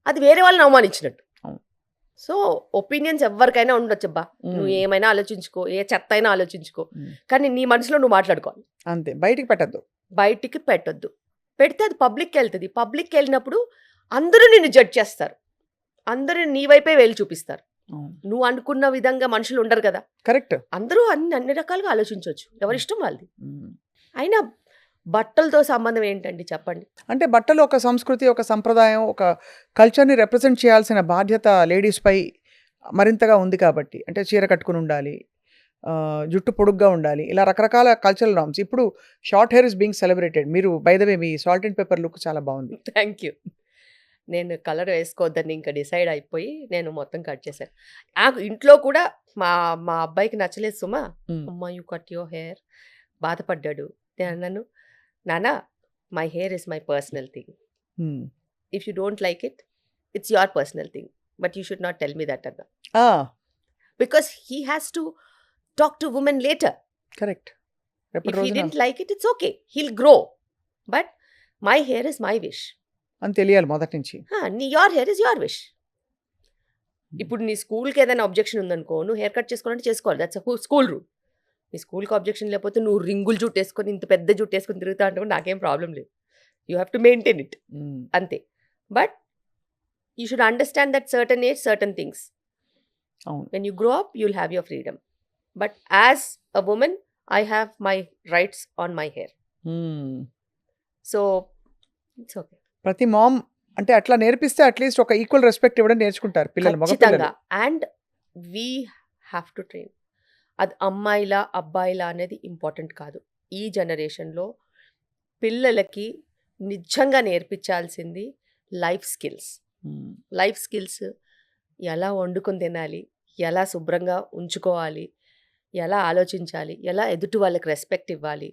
అది వేరే వాళ్ళని అవమానించినట్టు. సో ఒపీనియన్స్ ఎవరికైనా ఉండొచ్చు అబ్బా, నువ్వు ఏమైనా ఆలోచించుకో, ఏ చెత్త అయినా ఆలోచించుకో, కానీ నీ మనసులో నువ్వు మాట్లాడుకోవాలి. అంతే. బయటికి పెట్టద్దు. పెడితే అది పబ్లిక్కి వెళ్తుంది. పబ్లిక్కి వెళ్ళినప్పుడు అందరూ నిన్ను జడ్జ్ చేస్తారు, అందరూ నీ వైపే వేలు చూపిస్తారు. నువ్వు అనుకున్న విధంగా మనుషులు ఉండరు కదా. కరెక్ట్. అందరూ అన్ని రకాలుగా ఆలోచించవచ్చు, ఎవరిష్టం వాళ్ళది. అయినా బట్టలతో సంబంధం ఏంటండి చెప్పండి? అంటే బట్టలు ఒక సంస్కృతి, ఒక సంప్రదాయం, ఒక కల్చర్ని రిప్రజెంట్ చేయాల్సిన బాధ్యత లేడీస్పై మరింతగా ఉంది కాబట్టి, అంటే చీర కట్టుకుని ఉండాలి, జుట్టు పొడుగ్గా ఉండాలి, ఇలా రకరకాల కల్చరల్ నార్మ్స్. ఇప్పుడు short hair is being celebrated. మీరు బై ద వే మీ సాల్ట్ అండ్ పెప్పర్ లుక్ చాలా బాగుంది. Thank you. నేను కలర్ వేసుకోవద్దని ఇంకా డిసైడ్ అయిపోయి నేను మొత్తం కట్ చేశాను. నాకు ఇంట్లో కూడా మా అబ్బాయికి నచ్చలేదు సుమా, అమ్మ యూ కట్ యువర్ హెయిర్, బాధపడ్డాడు. నేను అన్నాను, నానా my hair is my personal thing. Hmm. If you don't like it, it's your personal thing. But you should not tell me that, Anna. Ah, Because he has to talk to women later. correct. రేపటి If he రోజున didn't like it, it's okay. He'll grow. But my hair is my wish. అని తెలియాలి మొదటి నుంచి. Your hair is your wish. ఇప్పుడు నీ స్కూల్కి ఏదైనా అబ్జెక్షన్ ఉందనుకో, నువ్వు హెయిర్ కట్ చేసుకోవాలంటే చేసుకోవాలి. That's school rule. నీ స్కూల్కి అబ్జెక్షన్ లేకపోతే నువ్వు రింగులు జుట్టు వేసుకొని ఇంత పెద్ద జుట్టు వేసుకొని తిరుగుతా అంటే కూడా నాకేం ప్రాబ్లం లేదు. You have to maintain it, Hmm. అంతే. But you should understand that certain age certain things. అవును. When you grow up, you'll have your freedom. But as a woman, I have my rights on my hair. Hmm. So, it's okay. ప్రతి ma'am అంటే అట్లా నేర్పిస్తే at least ఒక equal respect ఇవ్వడం నేర్చుకుంటారు పిల్లలు, మగ ఖచ్చితంగా. పిల్లలు. And we have to train. అది అమ్మాయిలా అబ్బాయిలా అనేది ఇంపార్టెంట్ కాదు. ఈ జనరేషన్లో పిల్లలకి నిజంగా నేర్పించాల్సింది life skills. Hmm. Life skills ఎలా వండుకొని తినాలి, ఎలా శుభ్రంగా ఉంచుకోవాలి, ఎలా ఆలోచించాలి, ఎలా ఎదుటి వాళ్ళకి రెస్పెక్ట్ ఇవ్వాలి,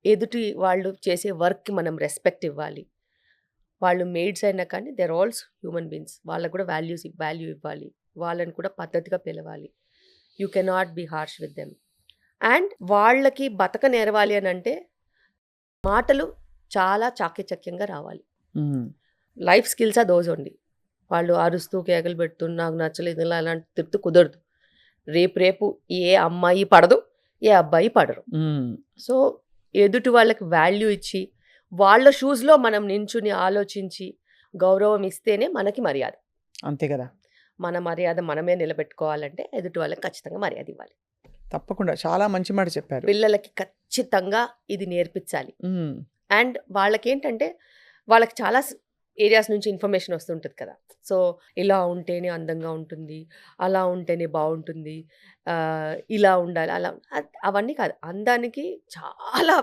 ఎదుటి వాళ్ళు చేసే వర్క్కి మనం రెస్పెక్ట్ ఇవ్వాలి. వాళ్ళు మెయిడ్స్ అయినా కానీ దేర్ ఆల్స్ హ్యూమన్ బీయింగ్స్. వాళ్ళకు కూడా వాల్యూ ఇవ్వాలి, వాళ్ళని కూడా పద్ధతిగా పిలవాలి. You cannot be harsh with them. అండ్ వాళ్ళకి బతక నేర్వాలి అని అంటే మాటలు చాలా చాకచక్యంగా రావాలి. Hmm. Life skills those only. వాళ్ళు అరుస్తూ కేకలు పెడుతూ నాకు నచ్చలేదు ఇలా అలాంటి తిడుతూ కుదరదు. రేపు ఏ అమ్మాయి పడదు, ఏ అబ్బాయి పడరు. Hmm. సో ఎదుటి వాళ్ళకి వాల్యూ ఇచ్చి వాళ్ళ షూస్లో మనం నించుని ఆలోచించి గౌరవం ఇస్తేనే మనకి మర్యాద. అంతే కదా. మన మర్యాద మనమే నిలబెట్టుకోవాలంటే ఎదుటి వాళ్ళకి ఖచ్చితంగా మర్యాద ఇవ్వాలి. తప్పకుండా చాలా మంచి మాట చెప్పారు. పిల్లలకి ఖచ్చితంగా ఇది నేర్పించాలి. Hmm. అండ్ వాళ్ళకేంటంటే వాళ్ళకి చాలా ఏరియాస్ నుంచి ఇన్ఫర్మేషన్ వస్తుంటుంది కదా. సో ఇలా ఉంటేనే అందంగా ఉంటుంది, అలా ఉంటేనే బాగుంటుంది, ఇలా ఉండాలి, అలా అవన్నీ కాదు. అందానికి చాలా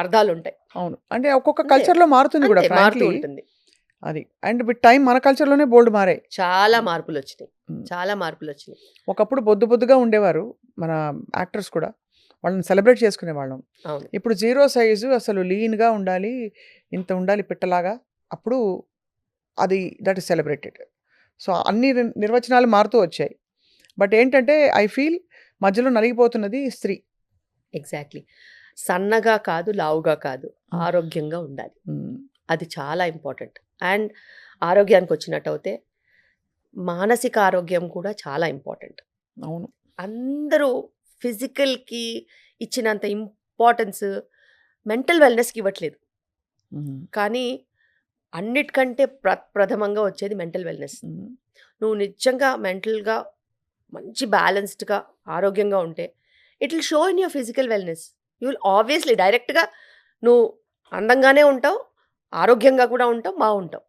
అర్థాలు ఉంటాయి. అవును. అంటే ఒక్కొక్క అంతే. కల్చర్లో మారుతుంది కూడా అంతే, మారుతూ ఫ్రాంక్లీ ఉంటుంది. అది. అండ్ విత్ టైం మన కల్చర్లోనే బోల్డ్ మారాయి. చాలా మార్పులు వచ్చినాయి. Hmm. చాలా మార్పులు వచ్చినాయి. ఒకప్పుడు బొద్దుగా ఉండేవారు మన యాక్టర్స్ కూడా, వాళ్ళని సెలబ్రేట్ చేసుకునేవాళ్ళం. అవును. ఇప్పుడు 0 సైజు అసలు లీన్గా ఉండాలి, ఇంత ఉండాలి పిట్టలాగా, అప్పుడు అది దట్ ఈస్ సెలబ్రేటెడ్. సో అన్ని నిర్వచనాలు మారుతూ వచ్చాయి. బట్ ఏంటంటే ఐ ఫీల్ మధ్యలో నలిగిపోతున్నది స్త్రీ. ఎగ్జాక్ట్లీ. సన్నగా కాదు, లావుగా కాదు, ఆరోగ్యంగా ఉండాలి. Hmm. అది చాలా ఇంపార్టెంట్. అండ్ ఆరోగ్యానికి వచ్చినట్టు అయితే మానసిక ఆరోగ్యం కూడా చాలా ఇంపార్టెంట్. అవును. అందరూ ఫిజికల్కి ఇచ్చినంత ఇంపార్టెన్స్ మెంటల్ వెల్నెస్కి ఇవ్వట్లేదు. Hmm. కానీ అన్నిటికంటే ప్రథమంగా వచ్చేది మెంటల్ వెల్నెస్. Hmm. నువ్వు నిజంగా మెంటల్గా మంచి బ్యాలెన్స్డ్గా ఆరోగ్యంగా ఉంటే it will show in your physical wellness. You will obviously డైరెక్ట్గా నువ్వు అందంగానే ఉంటావు, ఆరోగ్యంగా కూడా ఉంటావు, బాగుంటావు.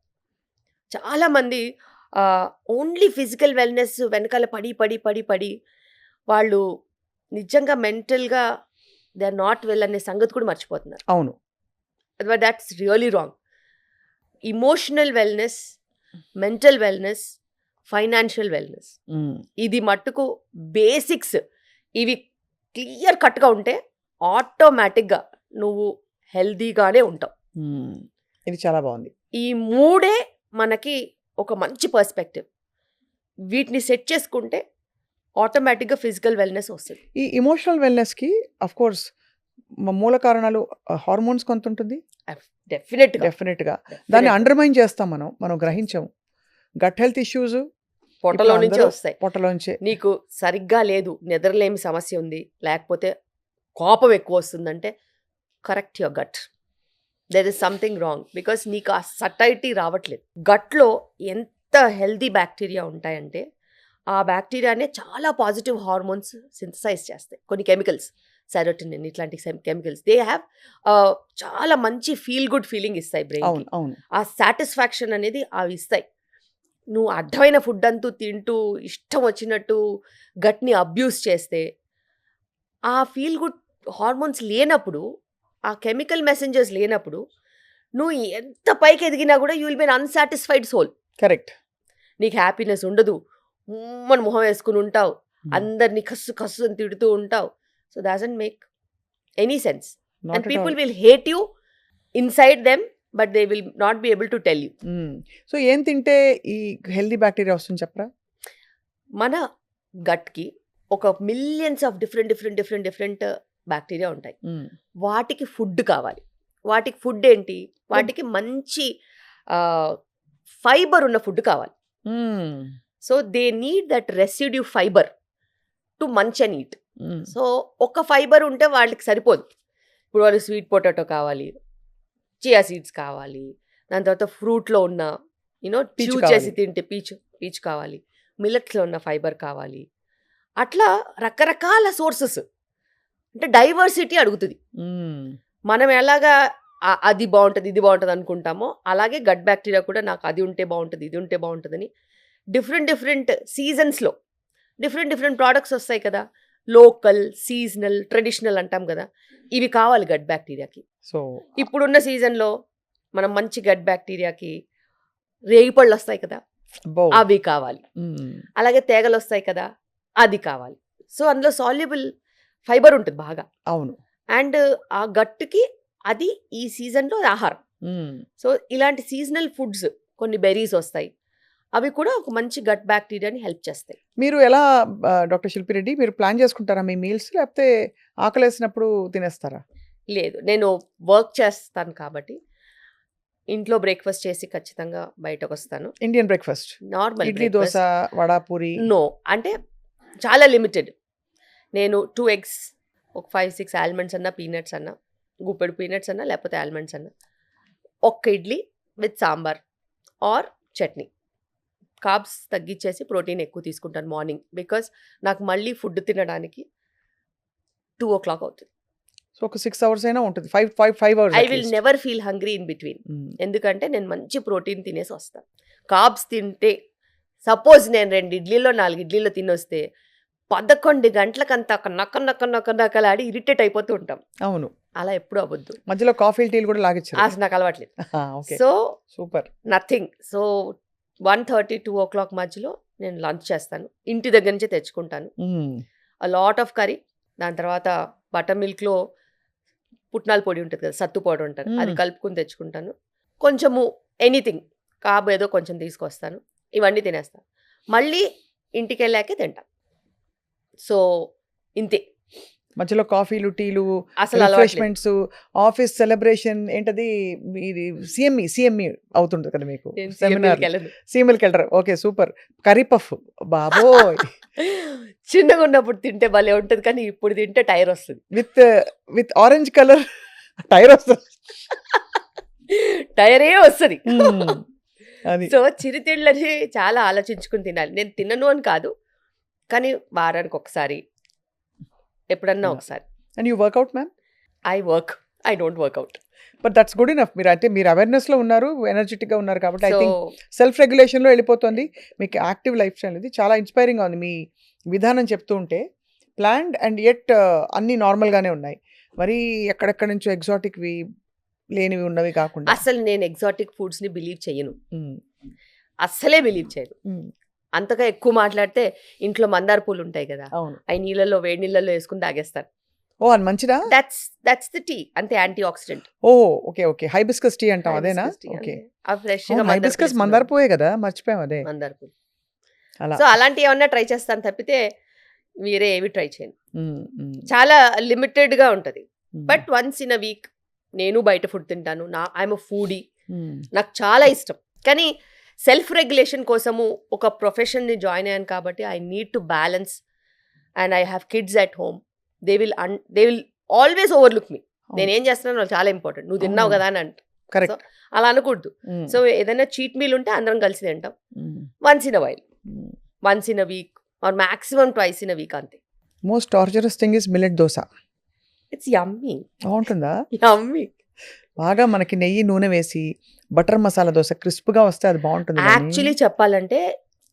చాలామంది ఓన్లీ ఫిజికల్ వెల్నెస్ వెనకాల పడి పడి పడి పడి వాళ్ళు నిజంగా మెంటల్గా దే ఆర్ నాట్ వెల్ అనే సంగతి కూడా మర్చిపోతున్నారు. అవును. That's really wrong. Emotional wellness, mental wellness, financial wellness, Hmm. ఇది మట్టుకు బేసిక్స్. ఇవి క్లియర్ కట్గా ఉంటే ఆటోమేటిక్గా నువ్వు హెల్దీగానే ఉంటావు. Hmm. ఇది చాలా బాగుంది. ఈ మూడే మనకి ఒక మంచి పర్స్పెక్టివ్. వీటిని సెట్ చేసుకుంటే ఆటోమేటిక్గా ఫిజికల్ వెల్నెస్ వస్తుంది. ఈ ఇమోషనల్ వెల్నెస్కి అఫ్ కోర్స్ మూల కారణాలు హార్మోన్స్ కొంత ఉంటుంది డెఫినెట్గా. దాన్ని అండర్మైన్ చేస్తాం మనం గ్రహించాము. గట్ హెల్త్ ఇష్యూస్ పొట్టలో నుంచే వస్తాయి. పొట్టలోంచే. నీకు సరిగ్గా లేదు, నిద్రలేమి సమస్య ఉంది, లేకపోతే కోపం ఎక్కువ వస్తుందంటే correct your gut. There is something wrong because నీకు ఆ సటైటీ రావట్లేదు. గట్లో ఎంత హెల్దీ బ్యాక్టీరియా ఉంటాయంటే ఆ బ్యాక్టీరియానే చాలా పాజిటివ్ హార్మోన్స్ సింథసైజ్ చేస్తాయి. కొన్ని కెమికల్స్, సెరోటోనిన్ ఇట్లాంటి కెమికల్స్, దే హ్యావ్ చాలా మంచి ఫీల్ గుడ్ ఫీలింగ్ ఇస్తాయి బ్రెయిన్. అవును. ఆ సాటిస్ఫాక్షన్ అనేది అవి ఇస్తాయి. నువ్వు అడ్డమైన ఫుడ్ అంటూ తింటూ ఇష్టం వచ్చినట్టు గట్ని అబ్యూస్ చేస్తే ఆ ఫీల్ గుడ్ హార్మోన్స్ లేనప్పుడు, ఆ కెమికల్ మెసెంజర్స్ లేనప్పుడు నువ్వు ఎంత పైకి ఎదిగినా కూడా you will be unsatisfied soul. Correct. నీకు హ్యాపీనెస్ ఉండదు, మన మొహం వేసుకుని ఉంటావు, అందరినీ కస్సు అని తిడుతూ ఉంటావు. So doesn't make any sense. And people will hate you inside them, but they will not be able to tell you. So ఏం తింటే ఈ హెల్దీ బ్యాక్టీరియా వస్తుంది చెప్పరా? మన గట్కి ఒక మిలియన్స్ ఆఫ్ డిఫరెంట్ బ్యాక్టీరియా ఉంటాయి. వాటికి ఫుడ్ కావాలి. వాటికి ఫుడ్ ఏంటి? వాటికి మంచి ఫైబర్ ఉన్న ఫుడ్ కావాలి. So they need that residue fibre to munch and eat. So ఒక ఫైబర్ ఉంటే వాళ్ళకి సరిపోదు. ఇప్పుడు వాళ్ళు స్వీట్ పొటాటో కావాలి, చియా సీడ్స్ కావాలి, దాని తర్వాత ఫ్రూట్లో ఉన్న Peach చ్యూ కావాలి. చేసి తింటే పీచ్ కావాలి, మిల్లెట్స్లో ఉన్న ఫైబర్ కావాలి. అట్లా రకరకాల సోర్సెస్, అంటే డైవర్సిటీ అడుగుతుంది. మనం ఎలాగా అది బాగుంటుంది ఇది బాగుంటుంది అనుకుంటామో అలాగే గట్ బ్యాక్టీరియా కూడా నాకు అది ఉంటే బాగుంటుంది ఇది ఉంటే బాగుంటుందని డిఫరెంట్ సీజన్స్లో డిఫరెంట్ ప్రోడక్ట్స్ వస్తాయి కదా. లోకల్, సీజనల్, ట్రెడిషనల్ అంటాం కదా. ఇవి కావాలి గట్ బ్యాక్టీరియాకి. సో ఇప్పుడున్న సీజన్లో మనం మంచి గట్ బ్యాక్టీరియాకి రేగిపళ్ళు వస్తాయి కదా, అవి కావాలి. అలాగే తేగలు వస్తాయి కదా, అది కావాలి. సో అందులో సాల్యుబుల్ ఫైబర్ ఉంటుంది బాగా. అవును. అండ్ ఆ గట్టుకి అది ఈ సీజన్లో ఆహారం. సో ఇలాంటి సీజనల్ ఫుడ్స్, కొన్ని బెర్రీస్ వస్తాయి, అవి కూడా ఒక మంచి గట్ బ్యాక్టీరియాని హెల్ప్ చేస్తాయి. మీరు ఎలా డాక్టర్ శిల్పిరెడ్డి మీరు ప్లాన్ చేసుకుంటారా మీ మీల్స్, లేకపోతే ఆకలేసినప్పుడు తినేస్తారా? లేదు, నేను వర్క్ చేస్తాను కాబట్టి ఇంట్లో బ్రేక్ఫాస్ట్ చేసి ఖచ్చితంగా బయటకు వస్తాను. Indian breakfast, normal idli, dosa, vada, puri? No, అంటే చాలా లిమిటెడ్. నేను 2 eggs, ఒక 5-6 ఆల్మండ్స్ అన్నా, పీనట్స్ అన్నా, గుప్పెడు పీనట్స్ అన్నా, లేకపోతే ఆల్మండ్స్ అన్నా, ఒక్క idli with sambar or chutney. Carbs తగ్గించేసి ప్రోటీన్ ఎక్కువ తీసుకుంటాను మార్నింగ్, బికాస్ నాకు మళ్ళీ ఫుడ్ తినడానికి 2 o'clock అవుతుంది. సో ఒక 6 hours అయినా ఉంటుంది, 5 hours. I will never feel hungry in between. ఎందుకంటే నేను మంచి ప్రోటీన్ తినేసి వస్తాను. కార్బ్స్ తింటే, సపోజ్ నేను 2 ఇడ్లీలో 4 ఇడ్లీలో తినొస్తే 11 గంటలకంతా నక్కలాడి ఇరిటేట్ అయిపోతూ ఉంటాం. అవును, అలా ఎప్పుడు అవ్వద్దు. మధ్యలో కాఫీ టీలు కూడా లాగిచ్చారు. అసలు నాకు అలవాట్లేదు. Okay, so super. Nothing. So 1:30-2 o'clock మధ్యలో నేను లంచ్ చేస్తాను. ఇంటి దగ్గర నుంచే తెచ్చుకుంటాను. A lot of curry. దాని తర్వాత బటర్ మిల్క్లో పుట్నాల పొడి ఉంటుంది కదా, సత్తు పౌడర్ ఉంటుంది, అది కలుపుకుని తెచ్చుకుంటాను. కొంచెము ఎనీథింగ్ కాబు ఏదో కొంచెం తీసుకొస్తాను. ఇవన్నీ తినేస్తాను. మళ్ళీ ఇంటికి వెళ్ళాకే తింటాను. సో ఇంతే. మధ్యలో కాఫీలు, టీలు, అసలు అలవాట్లేదు. రిఫ్రెష్మెంట్స్, ఆఫీస్ సెలబ్రేషన్ ఏంటది ఇది సిఎంఈ అవుతుంది కదా మీకు నేను సెమినార్? CME కి వెళ్ళను. సీఎంఎల్కి వెళ్ళరు. Okay, super. కర్రీ పఫ్, బాబోయ్. చిన్నగా ఉన్నప్పుడు తింటే భలే ఉంటుంది, కానీ ఇప్పుడు తింటే టైర్ వస్తుంది. విత్ ఆరెంజ్ కలర్ టైర్ వస్తుంది. టైరే వస్తుంది. అది సో చిరుతిళ్ళని చాలా ఆలోచించుకుని తినాలి. నేను తినను అని కాదు, కానీ వారానికి ఒకసారి, ఎప్పుడన్నా ఒకసారి. And you work out ma'am? I don't work out. But that's good enough. మీరు అవేర్నెస్ లో ఉన్నారు, ఎనర్జెటిక్ గా ఉన్నారు కాబట్టి I so think self regulation లో వెళ్ళిపోతుంది. మీకు యాక్టివ్ లైఫ్ స్టైల్ ఇది చాలా ఇన్స్పైరింగ్ గా ఉంది. మీ విధానం చెప్తూ ఉంటే ప్లాన్డ్ అండ్ ఎట్ అన్ని నార్మల్ గానే ఉన్నాయి. మరి ఎక్కడెక్కడ నుంచో ఎగ్జాటిక్ వి లేనివి ఉన్నవి కాకుండా. అసలు నేను ఎగ్జాటిక్ ఫుడ్స్ ని బిలీవ్ చేయను, అస్సలే బిలీవ్ చేయను. అంతగా ఎక్కువ మాట్లాడితే ఇంట్లో మందార పూలు ఉంటాయి కదా, అవును. అవి నీళ్ళలో, వేడి నీళ్ళలో వేసుకుని తాగేస్తాను. ఓ, అది మంచిదా? దట్స్ ది టీ, అంతే, యాంటీ ఆక్సిడెంట్. ఓ, ఓకే ఓకే. హైబిస్కస్ టీ అంటాం, అదేనా? ఓకే. ఫ్రెష్ హైబిస్కస్ మందార పువ్వే కదా, మర్చిపోయాం అదే. మందార పూలు. అలా. సో అలాంటివి ఏమన్నా ట్రై చేస్తాను తప్పితే వేరే ఏవి ట్రై చేయను. చాలా లిమిటెడ్ గా ఉంటది. But once in a week నేను బయట ఫుడ్ తింటాను. ఐఎమ్ అ ఫుడీ, నాకు చాలా ఇష్టం. కానీ సెల్ఫ్ రెగ్యులేషన్ కోసము ఒక ప్రొఫెషన్ని జాయిన్ అయ్యాను కాబట్టి I need to balance. And I have kids at home. They will always overlook me. నేనేం చేస్తున్నాను వాళ్ళు చాలా ఇంపార్టెంట్. నువ్వు తిన్నావు కదా అని అంట. సో అలా అనకూడదు. సో ఏదైనా చీట్ మీల్ ఉంటే అందరం కలిసి తింటాం. Once in a while, once in a week or maximum twice in a week, అంతే. Most torturous thing is millet dosa. It's yummy. బాగుంటుందా? యమ్మీ. బాగా మనకి నెయ్యి, నూనె వేసి బటర్ మసాలా దోశ క్రిస్ప్ గా వస్తే అది బాగుంటుంది. యాక్చువల్లీ చెప్పాలంటే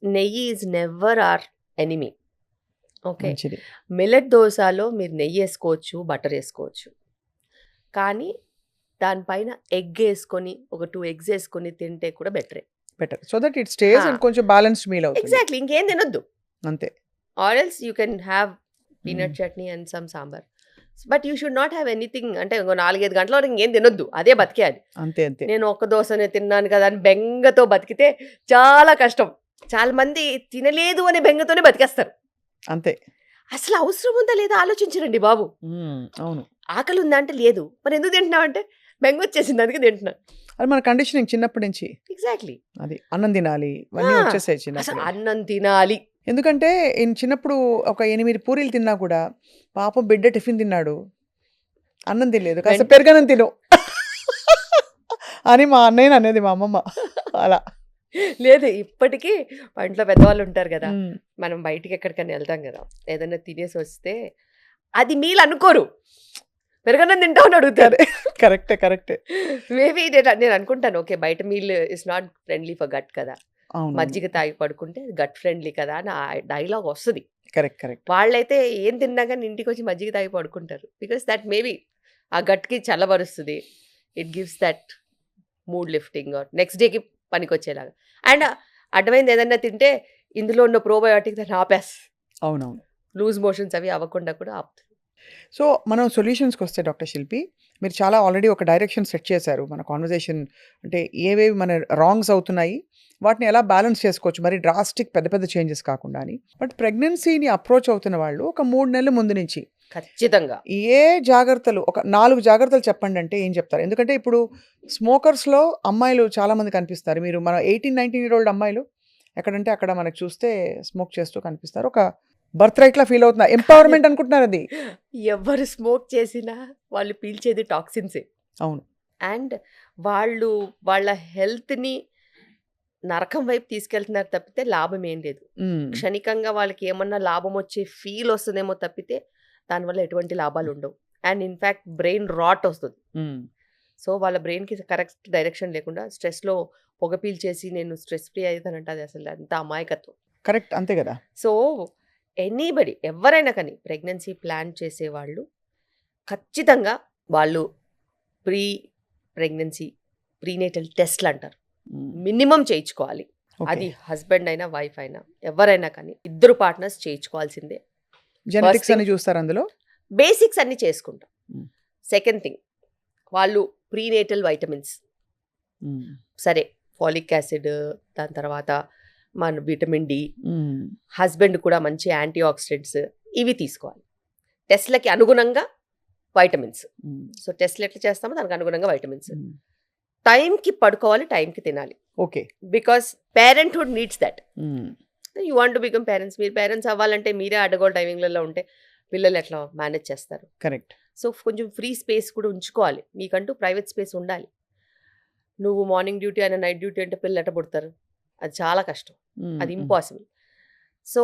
నెయ్యి is never our enemy. Okay, millet దోశలో మీరు నెయ్యి వేసుకోవచ్చు, బటర్ వేసుకోవచ్చు, కానీ దానిపైన ఎగ్ వేసుకొని, ఒక 2 eggs వేసుకొని తింటే కూడా better. So that it stays and కొంచెం బ్యాలెన్స్డ్ మీల్ అవుతుంది. ఎగ్జాక్ట్లీ, ఇంకేం తినొద్దు అంతే. Or else you can have peanut chutney and some sambar. But you should not have anything అంటే ఇంకో 4-5 గంటల వరకు ఇంకేం తినొద్దు, అదే బతికేయాలి. అంతే అంతే. నేను ఒక్క దోశనే తిన్నాను కదా అని బెంగతో బతికితే చాలా కష్టం. చాలా మంది తినలేదు అనే బెంగతోనే బతికేస్తారు. అంతే. అసలు అవసరం ఉందా లేదా ఆలోచించరండి బాబు. అవును. ఆకలి ఉందా అంటే లేదు, మరి ఎందుకు తింటున్నావు అంటే బెంగ వచ్చేసింది అందుకే తింటున్నా. అది మన కండిషనింగ్ చిన్నప్పటి నుంచి. ఎగ్జాక్ట్లీ. అది అన్నం తినాలి ఇవన్నీ వచ్చేసాయి అసలు చిన్నప్పుడు. అన్నం తినాలి. ఎందుకంటే చిన్నప్పుడు ఒక 8 పూరీలు తిన్నా కూడా పాపం బిడ్డ టిఫిన్ తిన్నాడు, అన్నం తినలేదు, కాస్త పెరుగన్నం తిను అని మా అన్నయ్య అనేది మా అమ్మమ్మ. అలా లేదు ఇప్పటికీ మా ఇంట్లో పెద్దవాళ్ళు ఉంటారు కదా, మనం బయటికి ఎక్కడికైనా వెళ్తాం కదా, ఏదైనా తినేసి వస్తే అది మీల్ అనుకోరు, పెరుగన్నం తింటావు అని అడుగుతారు. కరెక్టే కరెక్టే. మేబీ నేను అనుకుంటాను ఓకే బయట meal is not friendly for gut కదా, మజ్జిగ తాగి పడుకుంటే గట్ ఫ్రెండ్లీ కదా అని ఆ డైలాగ్ వస్తుంది. Correct correct. వాళ్ళైతే ఏం తిన్నా కానీ ఇంటికి వచ్చి మజ్జిగ తాగి పడుకుంటారు. బికాస్ దట్ మేబీ ఆ గట్కి చల్లబరుస్తుంది. It gives that mood lifting or next డేకి పనికొచ్చేలాగా. అండ్ అడ్డమైంది ఏదన్నా తింటే ఇందులో ఉన్న ప్రోబయోటిక్ దాన్ని ఆపేస్. అవునవును. లూజ్ మోషన్స్ అవి అవ్వకుండా కూడా ఆపుతుంది. సో మనం సొల్యూషన్స్కి వస్తే డాక్టర్ శిల్పి, మీరు చాలా ఆల్రెడీ ఒక డైరెక్షన్ సెట్ చేశారు మన కాన్వర్జేషన్. అంటే ఏవేవి మన రాంగ్స్ అవుతున్నాయి, వాటిని ఎలా బ్యాలెన్స్ చేసుకోవచ్చు, మరి డ్రాస్టిక్ పెద్ద పెద్ద చేంజెస్ కాకుండా అని. బట్ ప్రెగ్నెన్సీని అప్రోచ్ అవుతున్న వాళ్ళు ఒక 3 నెలల ముందు నుంచి ఖచ్చితంగా ఏ జాగ్రత్తలు, ఒక 4 జాగ్రత్తలు చెప్పండి అంటే ఏం చెప్తారు? ఎందుకంటే ఇప్పుడు స్మోకర్స్లో అమ్మాయిలు చాలామంది కనిపిస్తారు. మీరు మన 18-19 year old అమ్మాయిలు ఎక్కడంటే అక్కడ మనకు చూస్తే స్మోక్ చేస్తూ కనిపిస్తారు. ఒక బర్త్ రైట్లా ఫీల్ అవుతున్నారు, ఎంపవర్మెంట్ అనుకుంటున్నారు అది. ఎవరు స్మోక్ చేసినా వాళ్ళు పీల్చేది టాక్సిన్సే. అవును. అండ్ వాళ్ళు వాళ్ళ హెల్త్ని నరకం వైపు తీసుకెళ్తున్నారు తప్పితే లాభం ఏం లేదు. క్షణికంగా వాళ్ళకి ఏమన్నా లాభం వచ్చే ఫీల్ వస్తుందేమో తప్పితే దానివల్ల ఎటువంటి లాభాలు ఉండవు. అండ్ ఇన్ఫ్యాక్ట్ బ్రెయిన్ రాట్ వస్తుంది. సో వాళ్ళ బ్రెయిన్కి కరెక్ట్ డైరెక్షన్ లేకుండా స్ట్రెస్లో పొగ పీల్చేసి నేను స్ట్రెస్ ఫ్రీ అవుతానంటే అది అసలు అంత అమాయకత్వం. కరెక్ట్, అంతే కదా. సో ఎనీబడి ఎవరైనా కానీ ప్రెగ్నెన్సీ ప్లాన్ చేసేవాళ్ళు ఖచ్చితంగా వాళ్ళు ప్రెగ్నెన్సీ ప్రీనేటల్ టెస్ట్లు అంటారు, మినిమం చేయించుకోవాలి. అది హస్బెండ్ అయినా వైఫ్ అయినా ఎవరైనా కానీ ఇద్దరు పార్ట్నర్స్ చేయించుకోవాల్సిందే. జెనెటిక్స్ అని చూస్తారు అందులో, బేసిక్స్ అన్ని చేసుకుంటాం. సెకండ్ థింగ్ వాళ్ళు ప్రీనేటల్ వైటమిన్స్, సరే ఫాలిక్ యాసిడ్, దాని తర్వాత మన విటమిన్ డి, హస్బెండ్ కూడా మంచి యాంటీ ఆక్సిడెంట్స్ ఇవి తీసుకోవాలి. టెస్ట్లకి అనుగుణంగా వైటమిన్స్. సో టెస్ట్లు ఎట్లా చేస్తామో దానికి అనుగుణంగా వైటమిన్స్. టైంకి పడుకోవాలి, టైంకి తినాలి. Okay. Because parenthood needs that. You want to become parents. మీరు పేరెంట్స్ అవ్వాలంటే మీరే అడ్డగోలు టైమింగ్లలో ఉంటే పిల్లలు ఎట్లా మేనేజ్ చేస్తారు? కరెక్ట్. సో కొంచెం ఫ్రీ స్పేస్ కూడా ఉంచుకోవాలి, మీకంటూ ప్రైవేట్ స్పేస్ ఉండాలి. నువ్వు మార్నింగ్ డ్యూటీ అయినా నైట్ డ్యూటీ అంటే పిల్లలు ఎట్ట పుడతారు? అది చాలా కష్టం, అది ఇంపాసిబుల్. సో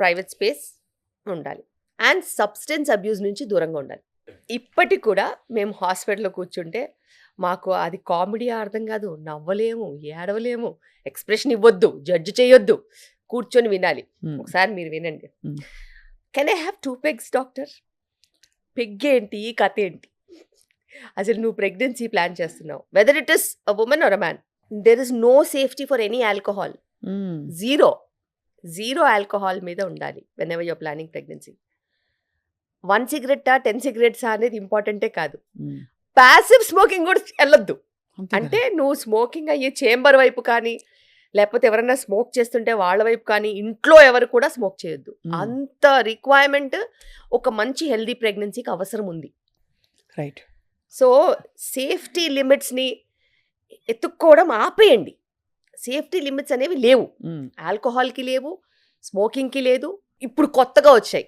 ప్రైవేట్ స్పేస్ ఉండాలి. అండ్ సబ్స్టెన్స్ అబ్యూస్ నుంచి దూరంగా ఉండాలి. ఇప్పటికి కూడా మేము హాస్పిటల్లో కూర్చుంటే మాకు అది కామెడీ అర్థం కాదు, నవ్వలేము, ఏడవలేము, ఎక్స్ప్రెషన్ ఇవ్వద్దు, జడ్జ్ చేయొద్దు, కూర్చొని వినాలి. ఒకసారి మీరు వినండి. Can I have 2 pegs doctor? Peg ఏంటి, కథ ఏంటి? అసలు నువ్వు ప్రెగ్నెన్సీ ప్లాన్ చేస్తున్నావు, whether it is a woman or a man, there is no safety for any alcohol. Zero alcohol మీద ఉండాలి whenever you're planning pregnancy. 1 cigarette 10 cigarettes అనేది ఇంపార్టెంటే కాదు. ప్యాసివ్ స్మోకింగ్ కూడా వెళ్ళొద్దు. అంటే నువ్వు స్మోకింగ్ అయ్యే చేంబర్ వైపు కానీ లేకపోతే ఎవరైనా స్మోక్ చేస్తుంటే వాళ్ళ వైపు కానీ ఇంట్లో ఎవరు కూడా స్మోక్ చేయొద్దు. అంత రిక్వైర్మెంట్ ఒక మంచి హెల్దీ ప్రెగ్నెన్సీకి అవసరం ఉంది. రైట్. సో సేఫ్టీ లిమిట్స్ని ఎత్తుక్కోవడం ఆపేయండి. సేఫ్టీ లిమిట్స్ అనేవి లేవు, ఆల్కహాల్కి లేవు, స్మోకింగ్కి లేదు. ఇప్పుడు కొత్తగా వచ్చాయి,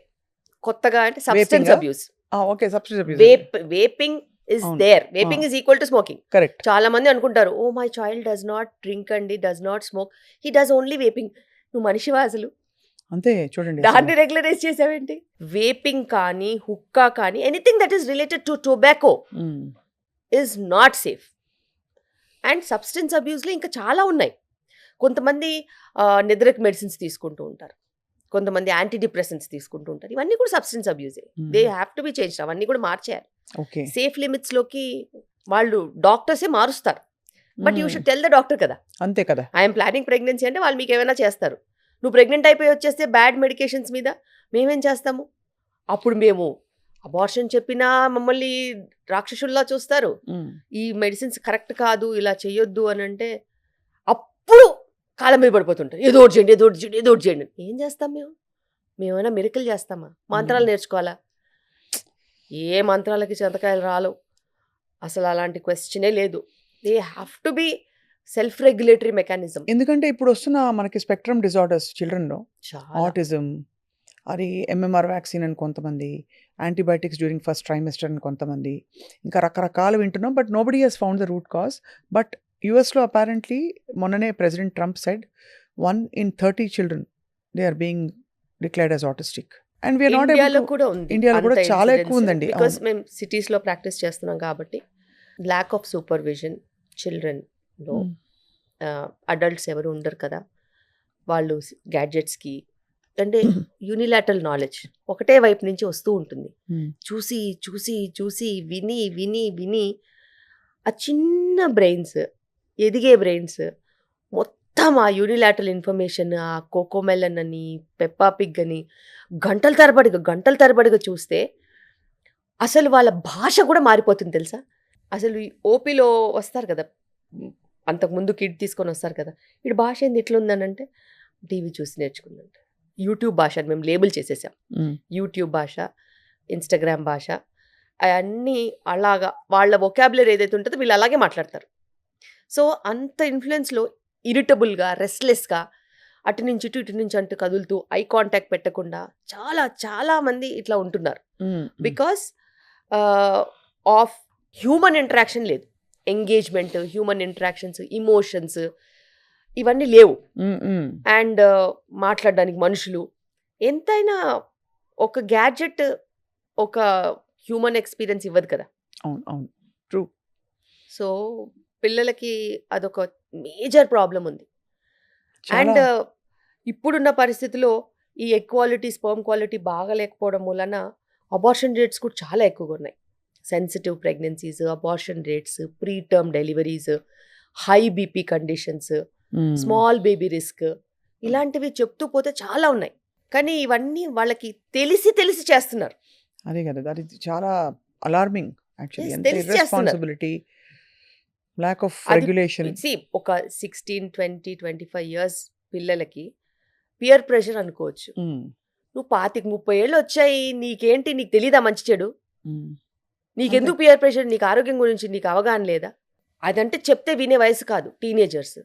కొత్తగా అంటే substance abuse. Okay, substance abuse. Vaping is there. Vaping is equal to smoking. Correct. చాలా మంది అనుకుంటారు, oh my child does not drink అండి, does not smoke, he does only vaping. నువ్వు మనిషివా అసలు? అంతే చూడండి, దాన్ని రెగ్యులరైజ్ చేసావేంటి? వేపింగ్ కానీ హుక్కా కానీ anything that is related to tobacco is not safe. And substance అబ్యూస్లో ఇంకా చాలా ఉన్నాయి. కొంతమంది నిద్రకు మెడిసిన్స్ తీసుకుంటూ ఉంటారు, కొంతమంది యాంటీ డిప్రెసెంట్స్ తీసుకుంటూ ఉంటారు. ఇవన్నీ కూడా సబ్స్టెన్స్ అబ్యూజే. They have to be changed. అవన్నీ కూడా మార్చేయాలి. సేఫ్ లిమిట్స్లోకి వాళ్ళు డాక్టర్సే మారుస్తారు. But you should tell the doctor కదా. అంతే కదా. ఐఎమ్ ప్లానింగ్ ప్రెగ్నెన్సీ అంటే వాళ్ళు మీకు ఏమైనా చేస్తారు. నువ్వు ప్రెగ్నెంట్ అయిపోయి వచ్చేస్తే బ్యాడ్ మెడికేషన్స్ మీద మేమేం చేస్తాము? అప్పుడు మేము అబార్షన్ చెప్పినా మమ్మల్ని రాక్షసుల్లా చూస్తారు. ఈ మెడిసిన్స్ కరెక్ట్ కాదు, ఇలా చెయ్యొద్దు అని అంటే అప్పుడు కాళ్ళ మీద పడిపోతుంటారు. ఏదో ఒకటి చేయండి, ఏదో ఒకటి చేయండి, ఏదో ఒకటి చేయండి. ఏం చేస్తాం మేము? మేమైనా మిరకల్ చేస్తామా? మంత్రాలు నేర్చుకోవాలా? ఏ మంత్రాలకి చింతకాయలు రాలు. అసలు అలాంటి క్వశ్చనే లేదు. They have to B self regulatory mechanism. ఎందుకంటే ఇప్పుడు వస్తున్న మనకి స్పెక్ట్రమ్ డిజార్డర్స్ చిల్డ్రన్లో చాలా ఆటిజం, అది ఎంఎంఆర్ వ్యాక్సిన్ అని కొంతమంది, యాంటీబయాటిక్స్ డ్యూరింగ్ ఫస్ట్ ట్రైమెస్టర్ అని కొంతమంది, ఇంకా రకరకాలు వింటున్నాం. But nobody has found the root cause. But యుఎస్లో అపారెంట్లీ మొన్ననే president Trump said 1 in 30 children they are being declared as autistic. And we are not able ఇండియాలో to. కూడా ఉంది. ఇండియాలో కూడా చాలా ఎక్కువ ఉందండి. బికాస్ మేము సిటీస్ లో ప్రాక్టీస్ చేస్తున్నాం కాబట్టి ల్యాక్ ఆఫ్ సూపర్విజన్ చిల్డ్రన్ లో. అడల్ట్స్ ఎవరు ఉండరు కదా, వాళ్ళు గ్యాడ్జెట్స్ కి అంటే యూనిలాటరల్ నాలెడ్జ్ ఒకటే వైపు నుంచి వస్తూ ఉంటుంది. చూసి చూసి చూసి విని విని విని ఆ చిన్న బ్రెయిన్స్, ఎదిగే బ్రెయిన్స్ మొత్తం ఆ యూనిలాటరల్ ఇన్ఫర్మేషన్, ఆ కోకోమెలన్ అని, పెప్పా పిగ్ అని గంటల తరబడిగా చూస్తే అసలు వాళ్ళ భాష కూడా మారిపోతుంది తెలుసా. అసలు ఈ ఓపీలో వస్తారు కదా, అంతకుముందు కిడ్ తీసుకొని వస్తారు కదా, వీడి భాష ఏంది ఇట్లా ఉందనంటే టీవీ చూసి నేర్చుకుందంట. యూట్యూబ్ భాష అని మేము లేబుల్ చేసేసాం. యూట్యూబ్ భాష, ఇన్స్టాగ్రామ్ భాష, అవన్నీ అలాగా వాళ్ళ వొకాబులరీ ఏదైతే ఉంటుందో వీళ్ళు అలాగే మాట్లాడతారు. సో అంత ఇన్ఫ్లుయెన్స్లో ఇరిటబుల్గా, రెస్ట్లెస్గా అటు నుంచి ఇటు నుంచి అంటూ కదులుతూ ఐ కాంటాక్ట్ పెట్టకుండా చాలా చాలా మంది ఇట్లా ఉంటున్నారు. బికాస్ ఆఫ్ హ్యూమన్ ఇంటరాక్షన్ లేదు, ఎంగేజ్మెంట్, హ్యూమన్ ఇంటరాక్షన్స్, ఇమోషన్స్ ఇవన్నీ లేవు. అండ్ మాట్లాడడానికి మనుషులు ఎంతైనా ఒక గ్యాడ్జెట్ ఒక హ్యూమన్ ఎక్స్పీరియన్స్ ఇవ్వదు కదా. అవును అవును ట్రూ. సో పిల్లలకి అదొక మేజర్ ప్రాబ్లం ఉంది. అండ్ ఇప్పుడున్న పరిస్థితిలో ఈ ఎగ్ క్వాలిటీ, స్పర్మ్ క్వాలిటీ బాగా లేకపోవడం వలన అబార్షన్ రేట్స్ కూడా చాలా ఎక్కువగా ఉన్నాయి. Sensitive pregnancies, abortion rates, pre term deliveries, high BP conditions, small baby risk, ఇలాంటివి చెప్తూ పోతే చాలా ఉన్నాయి. కానీ ఇవన్నీ వాళ్ళకి తెలిసి చేస్తున్నారు. అదే కదా, అది చాలా అలార్మింగ్ యాక్చువల్లీ. Yes, ఎంత తెలిసి చేస్తున్నారు. ఇర్రెస్పాన్సిబిలిటీ, ల్యాక్ ఆఫ్ అది రెగ్యులేషన్. ఒక 16, 20, 25 ఇయర్స్ పిల్లలకి పియర్ ప్రెషర్ అనుకోవచ్చు. నువ్వు 25, 30 ఏళ్ళు వచ్చాయి, నీకేంటి, నీకు తెలీదా మంచి చెడు? నీకెందుకు పియర్ ప్రెషర్? నీకు ఆరోగ్యం గురించి నీకు అవగాహన లేదా? అదంటే చెప్తే వినే వయసు కాదు. టీనేజర్స్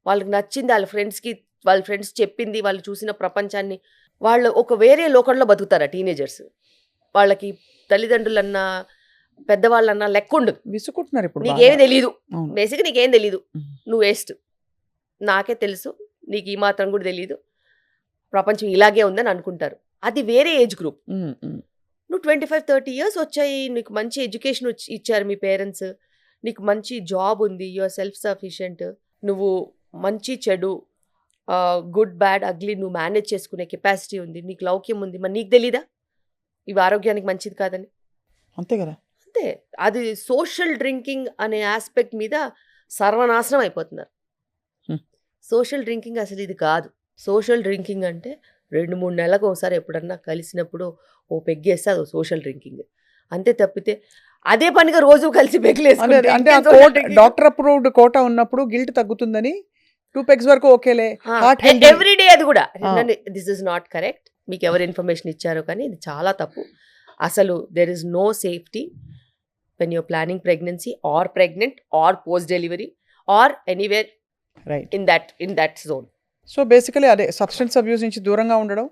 వాళ్ళకి నచ్చింది, వాళ్ళ ఫ్రెండ్స్ చెప్పింది, వాళ్ళు చూసిన ప్రపంచాన్ని, వాళ్ళు ఒక వేరే లోకంలో బతుకుతారా టీనేజర్స్? వాళ్ళకి తల్లిదండ్రులన్నా పెద్దవాళ్ళన్నా లెక్క ఉండదు. విసుకుంటున్నారు ఇప్పుడు. నీకేమీ తెలీదు, అవును. బేసిక్గా నీకేం తెలీదు, నువ్వు వేస్ట్, నాకే తెలుసు, నీకు ఈ మాత్రం కూడా తెలీదు, ప్రపంచం ఇలాగే ఉందని అనుకుంటారు. అది వేరే ఏజ్ గ్రూప్. నువ్వు 25, 30 ఇయర్స్ వచ్చాయి, నీకు మంచి ఎడ్యుకేషన్ ఇచ్చారు మీ పేరెంట్స్, నీకు మంచి జాబ్ ఉంది, యువర్ సెల్ఫ్ సఫిషియెంట్, నువ్వు మంచి చెడు, గుడ్ బ్యాడ్ అగ్లీ నువ్వు మేనేజ్ చేసుకునే కెపాసిటీ ఉంది, నీకు లౌక్యం ఉంది, మరి నీకు తెలీదా ఇవి ఆరోగ్యానికి మంచిది కాదని? అంతే కదా. అంతే. అది సోషల్ డ్రింకింగ్ అనే ఆస్పెక్ట్ మీద సర్వనాశనం అయిపోతున్నారు. సోషల్ డ్రింకింగ్ అసలు ఇది కాదు. సోషల్ డ్రింకింగ్ అంటే 2-3 నెలలకు ఒకసారి ఎప్పుడన్నా కలిసినప్పుడు ఓ పెగ్గేస్తే అది సోషల్ డ్రింకింగ్ అంతే. తప్పితే అదే పనిగా రోజు కలిసి అంటే డాక్టర్ అప్రూవ్డ్ కోటా ఉన్నప్పుడు గిల్ట్ తగ్గుతుందని 2 pegs వరకు ఓకేలే. ఎవ్రీడే అది కూడా దిస్ ఇస్ నాట్ కరెక్ట్. మీకు ఎవరు ఇన్ఫర్మేషన్ ఇచ్చారో కానీ ఇది చాలా తప్పు. అసలు there is no safety when you're planning pregnancy or pregnant or post delivery or anywhere right in that zone. So basically అదే సబ్స్టెన్స్ అబ్యూస్ నుంచి దూరంగా ఉండడం,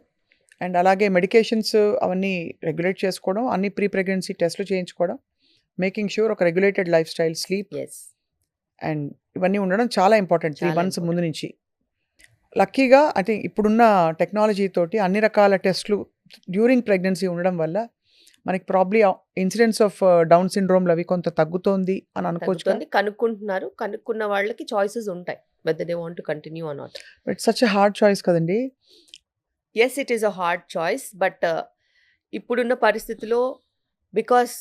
అండ్ అలాగే మెడికేషన్స్ అవన్నీ రెగ్యులేట్ చేసుకోవడం, అన్ని ప్రీ ప్రెగ్నెన్సీ టెస్ట్లు చేయించుకోవడం, మేకింగ్ ష్యూర్ ఒక regulated life style, sleep and ఇవన్నీ ఉండడం చాలా ఇంపార్టెంట్ 3 months ముందు నుంచి. లక్కీగా అంటే ఇప్పుడున్న టెక్నాలజీ తోటి అన్ని రకాల టెస్ట్లు డ్యూరింగ్ ప్రెగ్నెన్సీ ఉండడం వల్ల మనకి ప్రాబ్లీ ఇన్సిడెన్స్ ఆఫ్ డౌన్ సిండ్రోమ్లు అవి కొంత తగ్గుతోంది అని అనుకోవచ్చు. కనుక్కుంటున్నారు, కనుక్కున్న వాళ్ళకి చాయిసెస్ ఉంటాయి whether they want to continue or not. But it's such a hard choice కదండి. Yes, it is a hard choice, but ఇప్పుడున్న పరిస్థితిలో బికాస్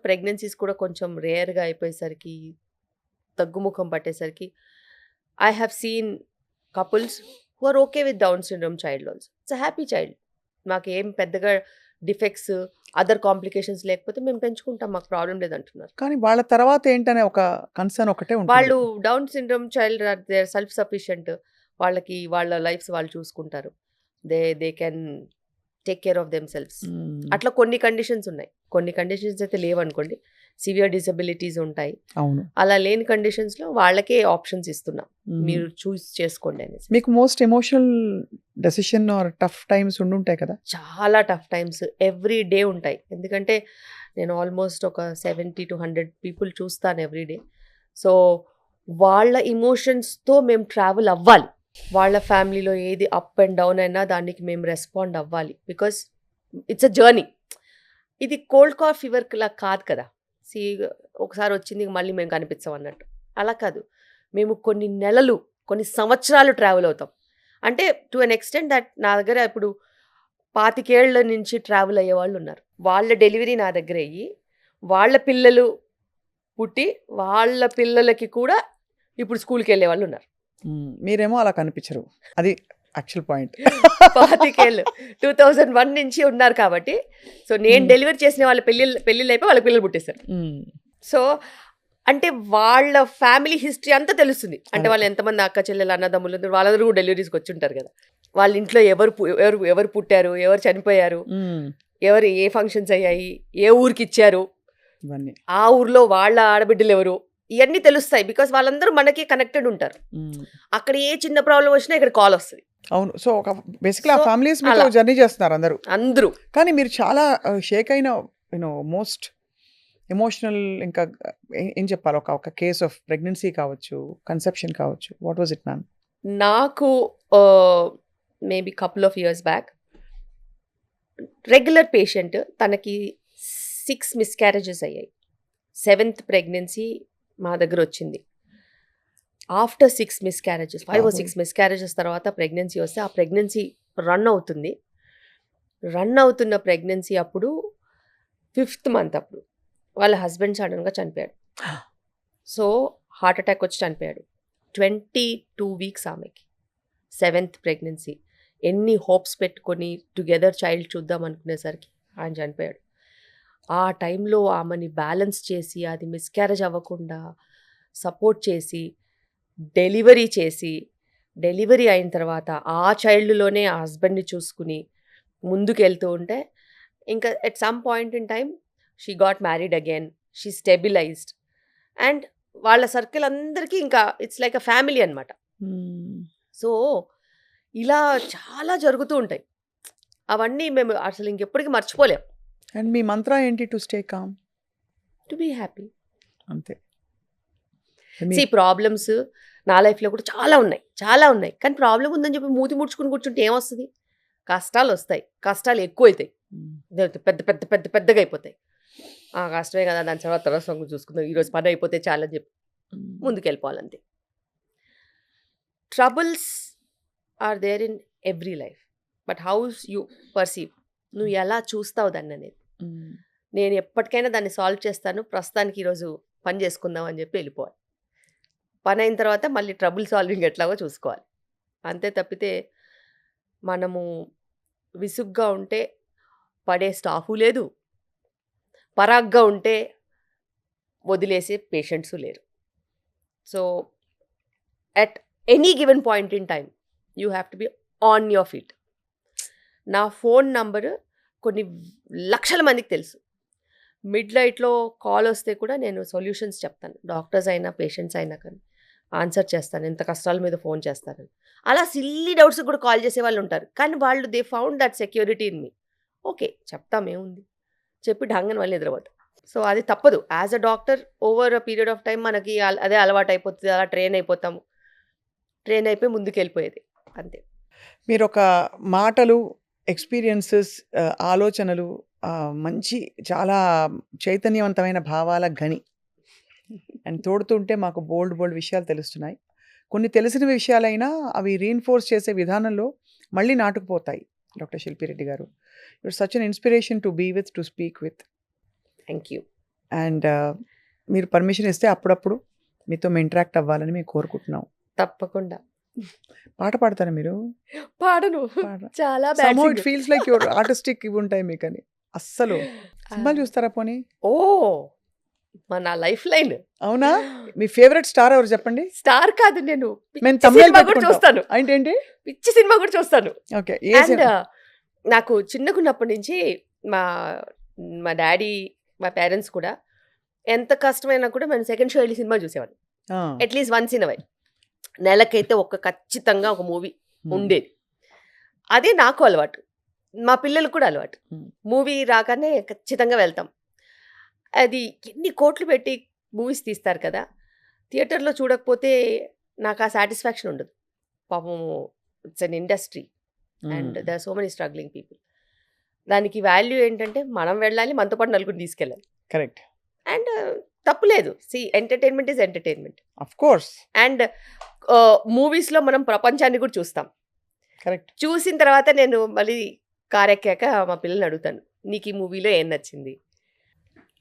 ప్రెగ్నెన్సీస్ కూడా కొంచెం రేర్గా అయిపోయేసరికి, తగ్గుముఖం పట్టేసరికి, I have seen couples who are okay with Down syndrome child also. It's a happy child. మాకేం పెద్దగా డిఫెక్ట్స్, అదర్ కాంప్లికేషన్స్ లేకపోతే మేము పెంచుకుంటాం, మాకు ప్రాబ్లం లేదంటున్నారు. కానీ వాళ్ళ తర్వాత ఏంటనే ఒక కన్సర్న్ ఒకటే ఉంటుంది. వాళ్ళు down syndrome child they self sufficient, వాళ్ళకి వాళ్ళ లైఫ్స్ వాళ్ళు చూసుకుంటారు, they can take care of them selfs. అట్లా కొన్ని కండిషన్స్ ఉన్నాయి, కొన్ని కండిషన్స్ అయితే లేవనుకోండి, సివియర్ డిసబిలిటీస్ ఉంటాయి. అవును. అలా లేని కండిషన్స్లో వాళ్ళకే ఆప్షన్స్ ఇస్తున్నాం, మీరు చూస్ చేసుకోండి అనేసి. మీకు most emotional decision or tough times ఉండుంటాయి కదా? చాలా టఫ్ టైమ్స్ ఎవ్రీ డే ఉంటాయి, ఎందుకంటే నేను ఆల్మోస్ట్ ఒక 70 to 100 పీపుల్ చూస్తాను ఎవ్రీ డే. సో వాళ్ళ ఇమోషన్స్తో మేము ట్రావెల్ అవ్వాలి, వాళ్ళ ఫ్యామిలీలో ఏది అప్ అండ్ డౌన్ అయినా దానికి మేము రెస్పాండ్ అవ్వాలి, బికాస్ ఇట్స్ అ జర్నీ. ఇది కోల్డ్ కాఫ్ ఫీవర్ లా కాదు కదా, ఒకసారి వచ్చింది మళ్ళీ మేము కనిపించాం అన్నట్టు, అలా కాదు. మేము కొన్ని నెలలు, కొన్ని సంవత్సరాలు ట్రావెల్ అవుతాం. అంటే టు అన్ ఎక్స్టెంట్ దట్ నా దగ్గర ఇప్పుడు 25 ఏళ్ల నుంచి ట్రావెల్ అయ్యే వాళ్ళు ఉన్నారు. వాళ్ళ డెలివరీ నా దగ్గర అయ్యి, వాళ్ళ పిల్లలు పుట్టి, వాళ్ళ పిల్లలకి కూడా ఇప్పుడు స్కూల్కి వెళ్ళే వాళ్ళు ఉన్నారు. మీరేమో అలా కనిపించరు, అది యాక్చువల్ పాయింట్. 25 ఏళ్ళు 2001 నుంచి ఉన్నారు కాబట్టి. సో నేను డెలివరీ చేసిన వాళ్ళ పెళ్ళిళ్ళు అయిపోయి వాళ్ళ పిల్లలు పుట్టేశారు. సో అంటే వాళ్ళ ఫ్యామిలీ హిస్టరీ అంతా తెలుస్తుంది, అంటే వాళ్ళు ఎంతమంది అక్క చెల్లెలు అన్నదమ్ములు వాళ్ళందరూ కూడా డెలివరీస్కి వచ్చి ఉంటారు కదా. వాళ్ళ ఇంట్లో ఎవరు పుట్టారు, ఎవరు చనిపోయారు, ఎవరు ఏ ఫంక్షన్స్ అయ్యాయి, ఏ ఊరికి ఇచ్చారు, ఆ ఊర్లో వాళ్ళ ఆడబిడ్డలు ఎవరు, ఇవన్నీ తెలుస్తాయి. బికాస్ వాళ్ళందరూ మనకి కనెక్టెడ్ ఉంటారు. అక్కడ ఏ చిన్న ప్రాబ్లం వచ్చినా ఇక్కడ కాల్ వస్తుంది. అవును. సో ఒక బేసిక్లీ ఆ ఫ్యామిలీస్ మీతో జర్నీ చేస్తున్నారు అందరూ. కానీ మీరు చాలా షేక్ అయిన మోస్ట్ ఎమోషనల్, ఇంకా ఏం చెప్పాలి, ఒక కేస్ ఆఫ్ ప్రెగ్నెన్సీ కావచ్చు, కన్సెప్షన్ కావచ్చు, వాట్ వాజ్ ఇట్ మ్యామ్? నాకు maybe couple of years back regular patient, తనకి 6 మిస్క్యారేజెస్ అయ్యాయి. 7th ప్రెగ్నెన్సీ మా దగ్గర వచ్చింది. ఆఫ్టర్ 6 మిస్క్యారేజెస్, 5 or 6 మిస్క్యారేజెస్ తర్వాత ప్రెగ్నెన్సీ వస్తే, ఆ ప్రెగ్నెన్సీ రన్ అవుతున్న ప్రెగ్నెన్సీ అప్పుడు 5th మంత్ అప్పుడు వాళ్ళ హస్బెండ్ సడన్గా చనిపోయాడు. సో హార్ట్ అటాక్ వచ్చి చనిపోయాడు. 22 వీక్స్ ఆమెకి, 7th ప్రెగ్నెన్సీ. ఎన్ని హోప్స్ పెట్టుకొని టుగెదర్ చైల్డ్ చూద్దాం అనుకునేసరికి ఆయన చనిపోయాడు. ఆ టైంలో ఆమెని బ్యాలెన్స్ చేసి, అది మిస్క్యారేజ్ అవ్వకుండా సపోర్ట్ చేసి, డెలివరీ అయిన తర్వాత ఆ చైల్డ్లోనే ఆ హస్బెండ్ని చూసుకుని ముందుకు వెళ్తూ ఉంటే, ఇంకా at some point in time she got married again, she stabilised, and వాళ్ళ సర్కిల్ అందరికీ ఇంకా ఇట్స్ లైక్ అ ఫ్యామిలీ అనమాట. సో ఇలా చాలా జరుగుతూ ఉంటాయి, అవన్నీ మేము అసలు ఇంకెప్పటికీ మర్చిపోలేం. అండ్ మీ మంత్ర ఏంటి? To stay calm, to be happy, అంతే. ప్రాబ్లమ్స్ నా లైఫ్లో కూడా చాలా ఉన్నాయి, కానీ ప్రాబ్లం ఉందని చెప్పి మూతి ముడుచుకుని కూర్చుంటే ఏమొస్తుంది? కష్టాలు వస్తాయి, కష్టాలు ఎక్కువ అవుతాయి, పెద్దగా అయిపోతాయి. ఆ కష్టమే కదా, దాని తర్వాత చూసుకుందాం, ఈరోజు పని అయిపోతే చాలని చెప్పి ముందుకు వెళ్ళిపోవాలంతే. Troubles are there in every life, but how you perceive, నువ్వు ఎలా చూస్తావు దాన్ని అనేది. నేను ఎప్పటికైనా దాన్ని సాల్వ్ చేస్తాను, ప్రస్తుతానికి ఈరోజు పని చేసుకుందాం అని చెప్పి వెళ్ళిపోవాలి. పని అయిన తర్వాత మళ్ళీ ట్రబుల్ సాల్వింగ్ ఎట్లాగో చూసుకోవాలి, అంతే తప్పితే మనము విసుగ్గా ఉంటే పడే స్టాఫు లేదు, పరాగ్గా ఉంటే వదిలేసే పేషెంట్స్ లేరు. So at any given point in time you have to be on your feet. నా ఫోన్ నంబరు కొన్ని లక్షల మందికి తెలుసు. మిడ్ నైట్లో కాల్ వస్తే కూడా నేను సొల్యూషన్స్ చెప్తాను, డాక్టర్స్ అయినా పేషెంట్స్ అయినా కానీ ఆన్సర్ చేస్తాను, ఎంత కష్టాల మీద ఫోన్ చేస్తాను. అలా సిల్లీ డౌట్స్ కూడా కాల్ చేసే వాళ్ళు ఉంటారు, కానీ వాళ్ళు they found that security in me. Okay చెప్తామేముంది, చెప్పి ఢంగని వాళ్ళు నిద్రపోతాం. సో అది తప్పదు. As a doctor over a period of time మనకి అదే అలవాటు అయిపోతుంది, అలా ట్రైన్ అయిపోయి ముందుకు వెళ్ళిపోయేది అంతే. మీరు ఒక మాటలు, ఎక్స్పీరియన్సెస్, ఆలోచనలు, మంచి చాలా చైతన్యవంతమైన భావాల గని అండ్ తోడుతుంటే మాకు బోల్డ్ విషయాలు తెలుస్తున్నాయి. కొన్ని తెలిసిన విషయాలైనా అవి రీఇన్ఫోర్స్ చేసే విధానంలో మళ్ళీ నాటుకుపోతాయి. డాక్టర్ శిల్పిరెడ్డి గారు, your such an inspiration to be with, to speak with. Thank you. And మీరు పర్మిషన్ ఇస్తే అప్పుడప్పుడు మీతో మేము ఇంటరాక్ట్ అవ్వాలని మేము కోరుకుంటున్నాం. తప్పకుండా. పాట పాడతారా మీరు? పాడను. పాడరా? చాలా bad somehow it singer. Feels like your artistic ఇవి ఉంటాయి మీకని. అస్సలు. సినిమాలు చూస్తారా పోనీ? ఓహ్! నా లైఫ్ లైన్. అవునా? మీ ఫేవరెట్ స్టార్ ఎవరు చెప్పండి? స్టార్ కాదు నేను. మేము పిచ్చి thumbnail సినిమా కూడా పెట్టుకుంటాం. చూస్తాను. ఏంటేంటి? పిచ్చి సినిమా కూడా చూస్తాను. ఓకే. A and cinema? నాకు చిన్నగున్నప్పటి నుంచి మా మా డ్యాడీ, మా పేరెంట్స్ కూడా ఎంత కష్టమైనా కూడా మేము సెకండ్ షో ఎళ్లి సినిమా చూసేవాళ్ళం. ఆ! At least once in a while. నెలకైతే ఖచ్చితంగా ఒక మూవీ హ్మ్. ఉండేది. అదే నాకు అలవాటు. మా పిల్లలకు కూడా అలవాటు. హ్మ్. మూవీ రాగానే ఖచ్చితంగా వెళ్తాం. అది ఎన్ని కోట్లు పెట్టి మూవీస్ తీస్తారు కదా! థియేటర్‌లో చూడకపోతే నాకు ఆ సాటిస్ఫాక్షన్ ఉండదు. పాపం it's an industry and hmm. There are so many struggling people. దానికి వాల్యూ ఏంటంటే మనం వెళ్ళాలి, మనతో పాటు నలుగురిని తీసుకెళ్ళాలి. కరెక్ట్. అండ్ తప్పులేదు. Entertainment is entertainment. Of course. And మూవీస్‌లో మనం ప్రపంచాన్ని కూడా చూస్తాం. కరెక్ట్. చూసిన తర్వాత నేను మళ్ళీ కారెక్కాక మా పిల్లల్ని అడుగుతాను. నీకు ఈ మూవీలో ఏం నచ్చింది?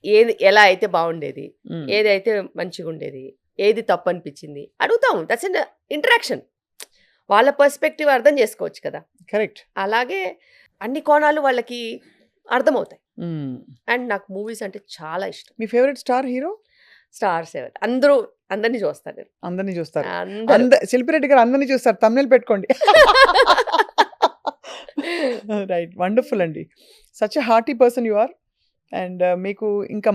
ఏది ఎలా అయితే బాగుండేది? హ్మ్. ఏదైతే మంచిగుండేది? ఏది తప్పనిపించింది? అడుగుతాం. That's an interaction. వాళ్ళ పర్స్పెక్టివ్ అర్థం చేసుకోవచ్చు కదా! కరెక్ట్. అలాగే అన్ని కోణాలు వాళ్ళకి అర్థమవుతాయి. హ్మ్. అండ్ నాకు మూవీస్ అంటే చాలా ఇష్టం. మీ ఫేవరెట్ స్టార్ హీరో? స్టార్స్ ఎవరు? అందరిని చూస్తాను నేను. అందరిని చూస్తారు. అందరూ. శిల్పిరెడ్డి గారు అందరిని చూస్తారు. థంబ్‌నెయిల్ పెట్టుకోండి. రైట్. వండర్‌ఫుల్ అండి. Such a hearty person you are. And మీకు ఇంకా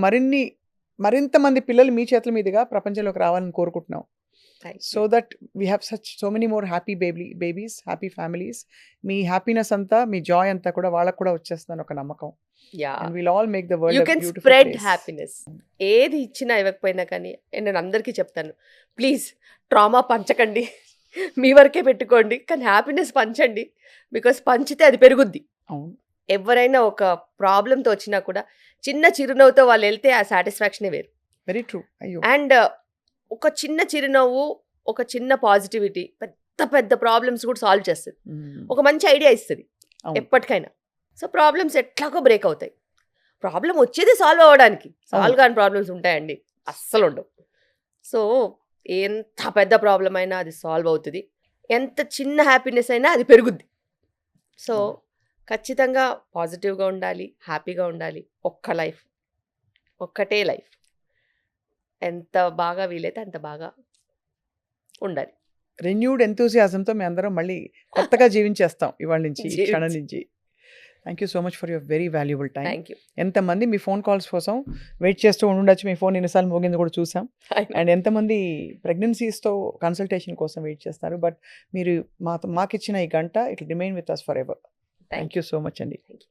మరింత మంది పిల్లలు మీ చేతుల మీదుగా ప్రపంచంలోకి రావాలని కోరుకుంటున్నాం. Thank so you. That we have so many more happy babies, happy families. Me happiness అంతా, మీ జాయ్ అంతా కూడా వాళ్ళకి కూడా వచ్చేస్తుందని ఒక నమ్మకం. Yeah! And will all make the world you a can beautiful spread place. Happiness. ఏది ఇచ్చినా ఇవ్వకపోయినా కానీ నేను అందరికీ చెప్తాను. Please trauma పంచకండి. మీ వరకే పెట్టుకోండి. కానీ హ్యాపీనెస్ పంచండి. బికాజ్ పంచితే అది పెరుగుద్ది. అవును. ఎవరైనా ఒక ప్రాబ్లమ్‌తో వచ్చినా కూడా చిన్న చిరునవ్వుతో వాళ్ళు వెళ్తే ఆ సాటిస్ఫాక్షనే వేరు. Very true. అయ్యో! అండ్ ఒక చిన్న చిరునవ్వు, ఒక చిన్న పాజిటివిటీ పెద్ద పెద్ద ప్రాబ్లమ్స్ కూడా సాల్వ్ చేస్తది. హ్మ్. ఒక మంచి ఐడియా ఇస్తది అవును. ఎప్పటికైనా. సో ప్రాబ్లమ్స్ ఎట్లాగో బ్రేక్ అవుతాయి. ప్రాబ్లమ్ వచ్చేది సాల్వ్ అవ్వడానికి. సాల్వ్ అవును. కాని ప్రాబ్లమ్స్ ఉంటాయండి? అస్సలు ఉండవు. సో ఎంత పెద్ద ప్రాబ్లమ్ అయినా అది సాల్వ్ అవుతది. ఎంత చిన్న హ్యాపీనెస్ అయినా అది పెరుగుద్ది. సో అవును. ఖచ్చితంగా పాజిటివ్‌గా ఉండాలి. హ్యాపీగా ఉండాలి. ఒక్కటే లైఫ్. ఎంత బాగా వీలైతే అంత బాగా ఉండాలి. రెన్యూడ్ ఎంథూసియాజంతో మేమందరం మళ్ళీ కొత్తగా జీవించేస్తాం ఇవాళ నుంచి, ఈ క్షణం జీవించి నుంచి. Thank you so much for your very valuable time. Thank you. ఎంతమంది మీ ఫోన్ కాల్స్ కోసం వెయిట్ చేస్తూ ఉండుండొచ్చు. మీ ఫోన్ ఎన్నిసార్లు మోగింది కూడా చూసాం. అండ్ ఎంతమంది ప్రెగ్నెన్సీస్‌తో కన్సల్టేషన్ కోసం వెయిట్ చేస్తారు. బట్ మీరు మాకిచ్చిన ఈ గంట it will remain with us forever. Thank thank you so much అండి. Thank you.